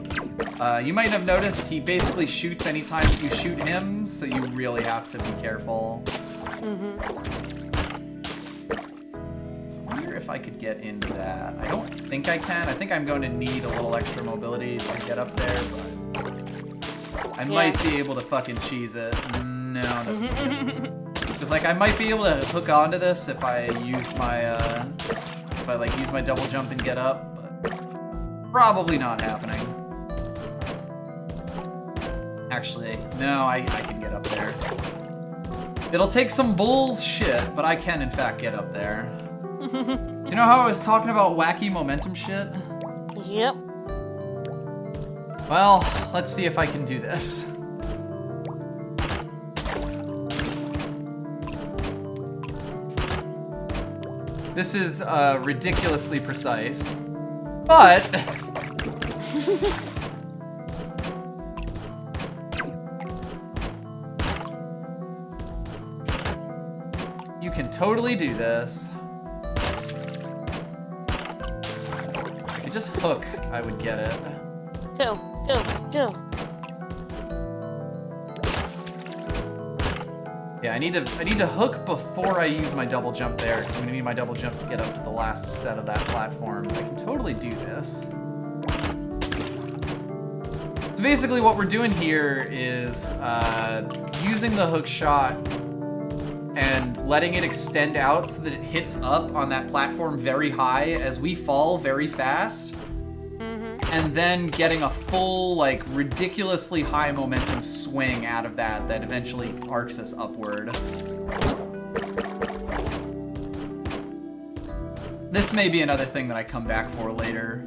You might have noticed he basically shoots anytime you shoot him, so you really have to be careful. I wonder if I could get into that. I don't think I can. I think I'm going to need a little extra mobility to get up there, but I might be able to fucking cheese it. No, that's not good. Because, like, I might be able to hook onto this if I use my, use my double jump and get up, but probably not happening. Actually, no, I can get up there. It'll take some bullshit, but I can, in fact, get up there. You know how I was talking about wacky momentum shit? Yep. Well, let's see if I can do this. This is ridiculously precise, but you can totally do this. If I could just hook, I would get it. Go, go, go. Yeah, I need to hook before I use my double jump there, because I'm gonna need my double jump to get up to the last set of that platform. I can totally do this. So basically what we're doing here is using the hook shot and letting it extend out so that it hits up on that platform very high as we fall very fast. And then getting a full, like, ridiculously high momentum swing out of that eventually arcs us upward. This may be another thing that I come back for later.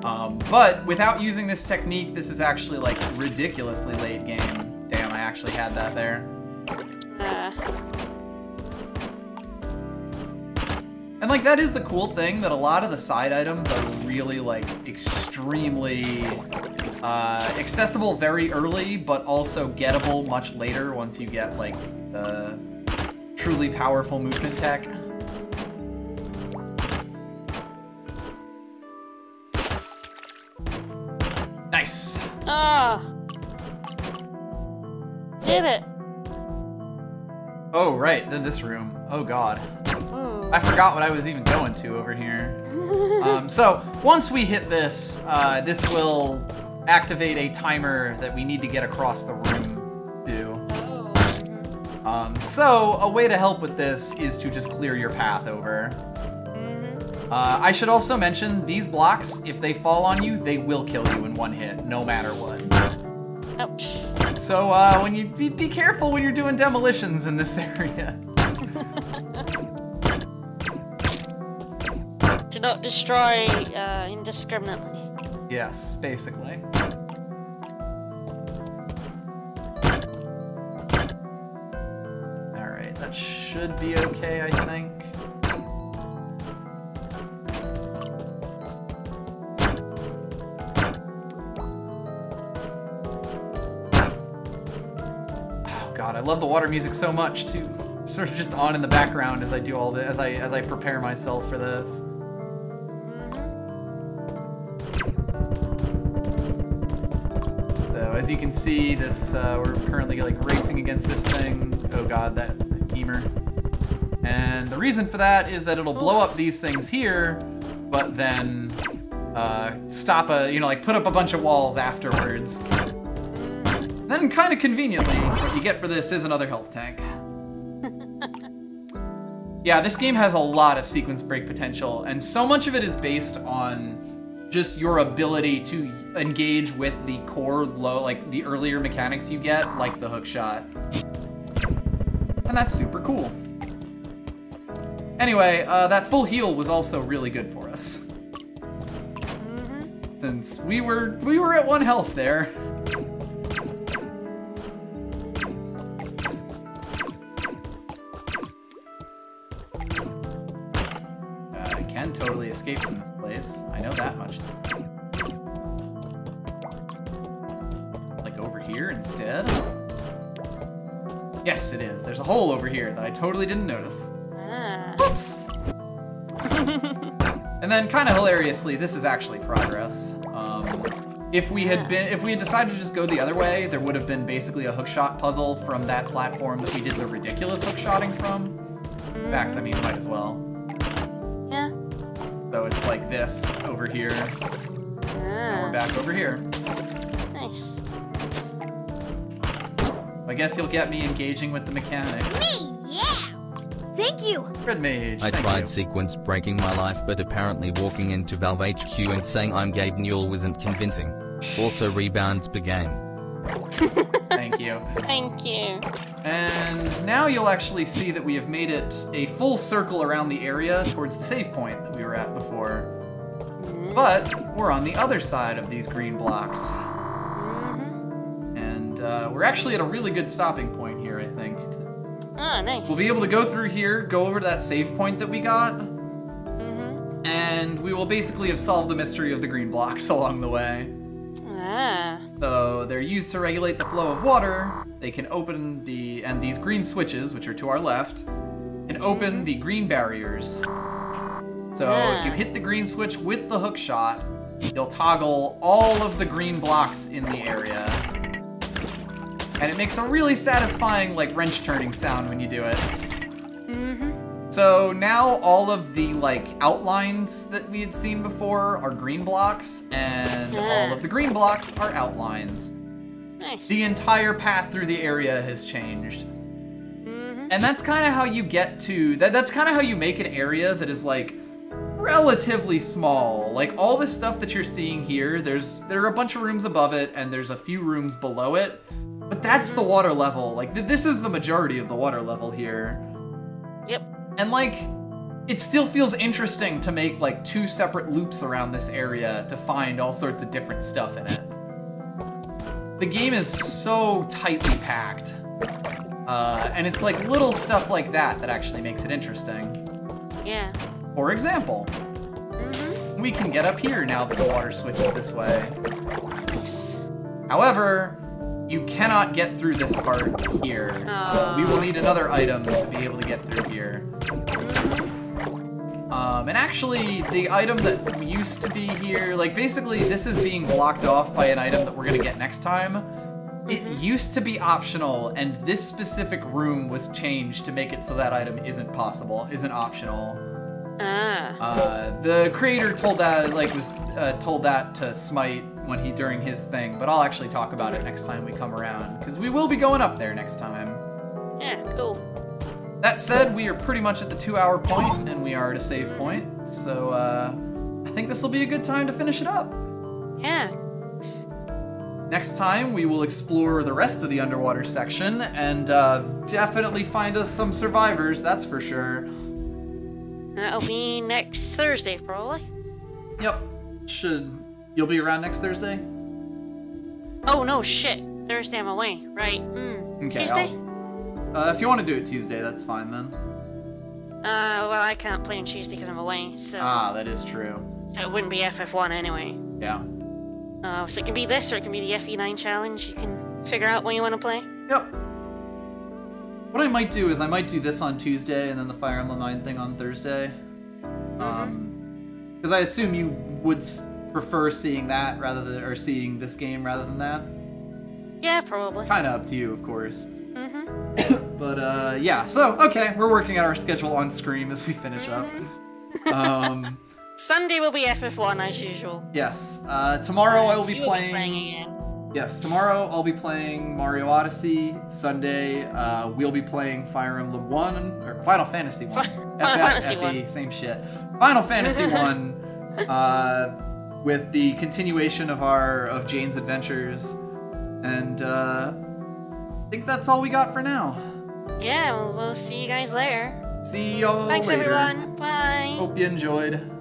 But without using this technique, this is actually, like, ridiculously late game. Damn, I actually had that there. And, like, that is the cool thing, that a lot of the side items are really, like, extremely accessible very early, but also gettable much later once you get, like, the truly powerful movement tech. Nice! Ah! Did it! Oh, right, then this room. Oh god. I forgot what I was even going to over here. So, once we hit this, this will activate a timer that we need to get across the room to. So, a way to help with this is to just clear your path over. I should also mention, these blocks, if they fall on you, they will kill you in one hit, no matter what. Ouch. So, when you be careful when you're doing demolitions in this area. Do not destroy indiscriminately. Yes, basically. Alright, that should be okay, I think. Oh god, I love the water music so much too. Sort of just on in the background as I do all this, as I prepare myself for this. As you can see, this we're currently like racing against this thing. Oh god, that beamer. And the reason for that is that it'll blow up these things here, but then stop like put up a bunch of walls afterwards. Then kind of conveniently, what you get for this is another health tank. Yeah, this game has a lot of sequence break potential, and so much of it is based on just your ability to engage with the core like the earlier mechanics you get, like the hook shot. And that's super cool. Anyway, that full heal was also really good for us. Since we were at 1 health there. I can totally escape from this place. I know that much. Like over here instead? Yes, it is. There's a hole over here that I totally didn't notice. Whoops! And then, kind of hilariously, this is actually progress. If we had decided to just go the other way, there would have been basically a hookshot puzzle from that platform that we did the ridiculous hookshotting from. In fact, I mean, might as well. Yeah. So it's like this over here. And we're back over here. Nice. I guess you'll get me engaging with the mechanics. Me, yeah! Thank you! Red Mage, I thank tried you. sequence breaking my life, but apparently walking into Valve HQ and saying I'm Gabe Newell wasn't convincing. Also rebounds per game. Thank you. Thank you. And now you'll actually see that we have made it a full circle around the area towards the save point that we were at before. But we're on the other side of these green blocks. And we're actually at a really good stopping point here, I think. Ah, nice. We'll be able to go through here, go over to that save point that we got, and we will basically have solved the mystery of the green blocks along the way. Ah. So they're used to regulate the flow of water. They can open and these green switches, which are to our left, can open the green barriers. So if you hit the green switch with the hook shot, you'll toggle all of the green blocks in the area. And it makes a really satisfying, like, wrench turning sound when you do it. So now all of the, like, outlines that we had seen before are green blocks, and all of the green blocks are outlines. Nice. The entire path through the area has changed. And that's kind of how you get to, that's kind of how you make an area that is, like, relatively small. Like, all the stuff that you're seeing here, there are a bunch of rooms above it, and there's a few rooms below it. But that's the water level. Like, this is the majority of the water level here. Yep. And, like, it still feels interesting to make, like, 2 separate loops around this area to find all sorts of different stuff in it. The game is so tightly packed. And it's, like, little stuff like that that actually makes it interesting. Yeah. For example, we can get up here now that the water switches this way. Nice. However, you cannot get through this part here. We will need another item to be able to get through here. And actually, the item that used to be here, like basically this is being blocked off by an item that we're gonna get next time. It used to be optional, and this specific room was changed to make it so that item isn't optional. The creator told that, told that to Smite during his thing, but I'll actually talk about it next time we come around, because we will be going up there next time. Yeah, cool. That said, we are pretty much at the 2-hour point, and we are at a save point, so I think this will be a good time to finish it up. Yeah. Next time, we will explore the rest of the underwater section, and definitely find us some survivors, that's for sure. That'll be next Thursday, probably. Yep. You'll be around next Thursday? Oh, no, shit. Thursday I'm away. Right. Okay, Tuesday? If you want to do it Tuesday, that's fine then. Well, I can't play on Tuesday because I'm away, so... Ah, that is true. So it wouldn't be FF1 anyway. Yeah. So it can be this, or it can be the FE9 challenge. You can figure out when you want to play. Yep. What I might do is I might do this on Tuesday and then the Fire Emblem 9 thing on Thursday. Because I assume you would prefer seeing that or seeing this game rather than that. Yeah, probably. Kind of up to you, of course. But yeah, so okay, we're working out our schedule on Scream as we finish up. Sunday will be FF1 as usual. Yes. Tomorrow I will be playing again. Yes, tomorrow I'll be playing Mario Odyssey. Sunday, we'll be playing Fire Emblem 1, or Final Fantasy 1. Final Fantasy 1. Same shit. Final Fantasy 1, with the continuation of Jane's adventures. And I think that's all we got for now. Yeah, we'll see you guys later. See y'all Thanks, later. everyone. Bye. Hope you enjoyed.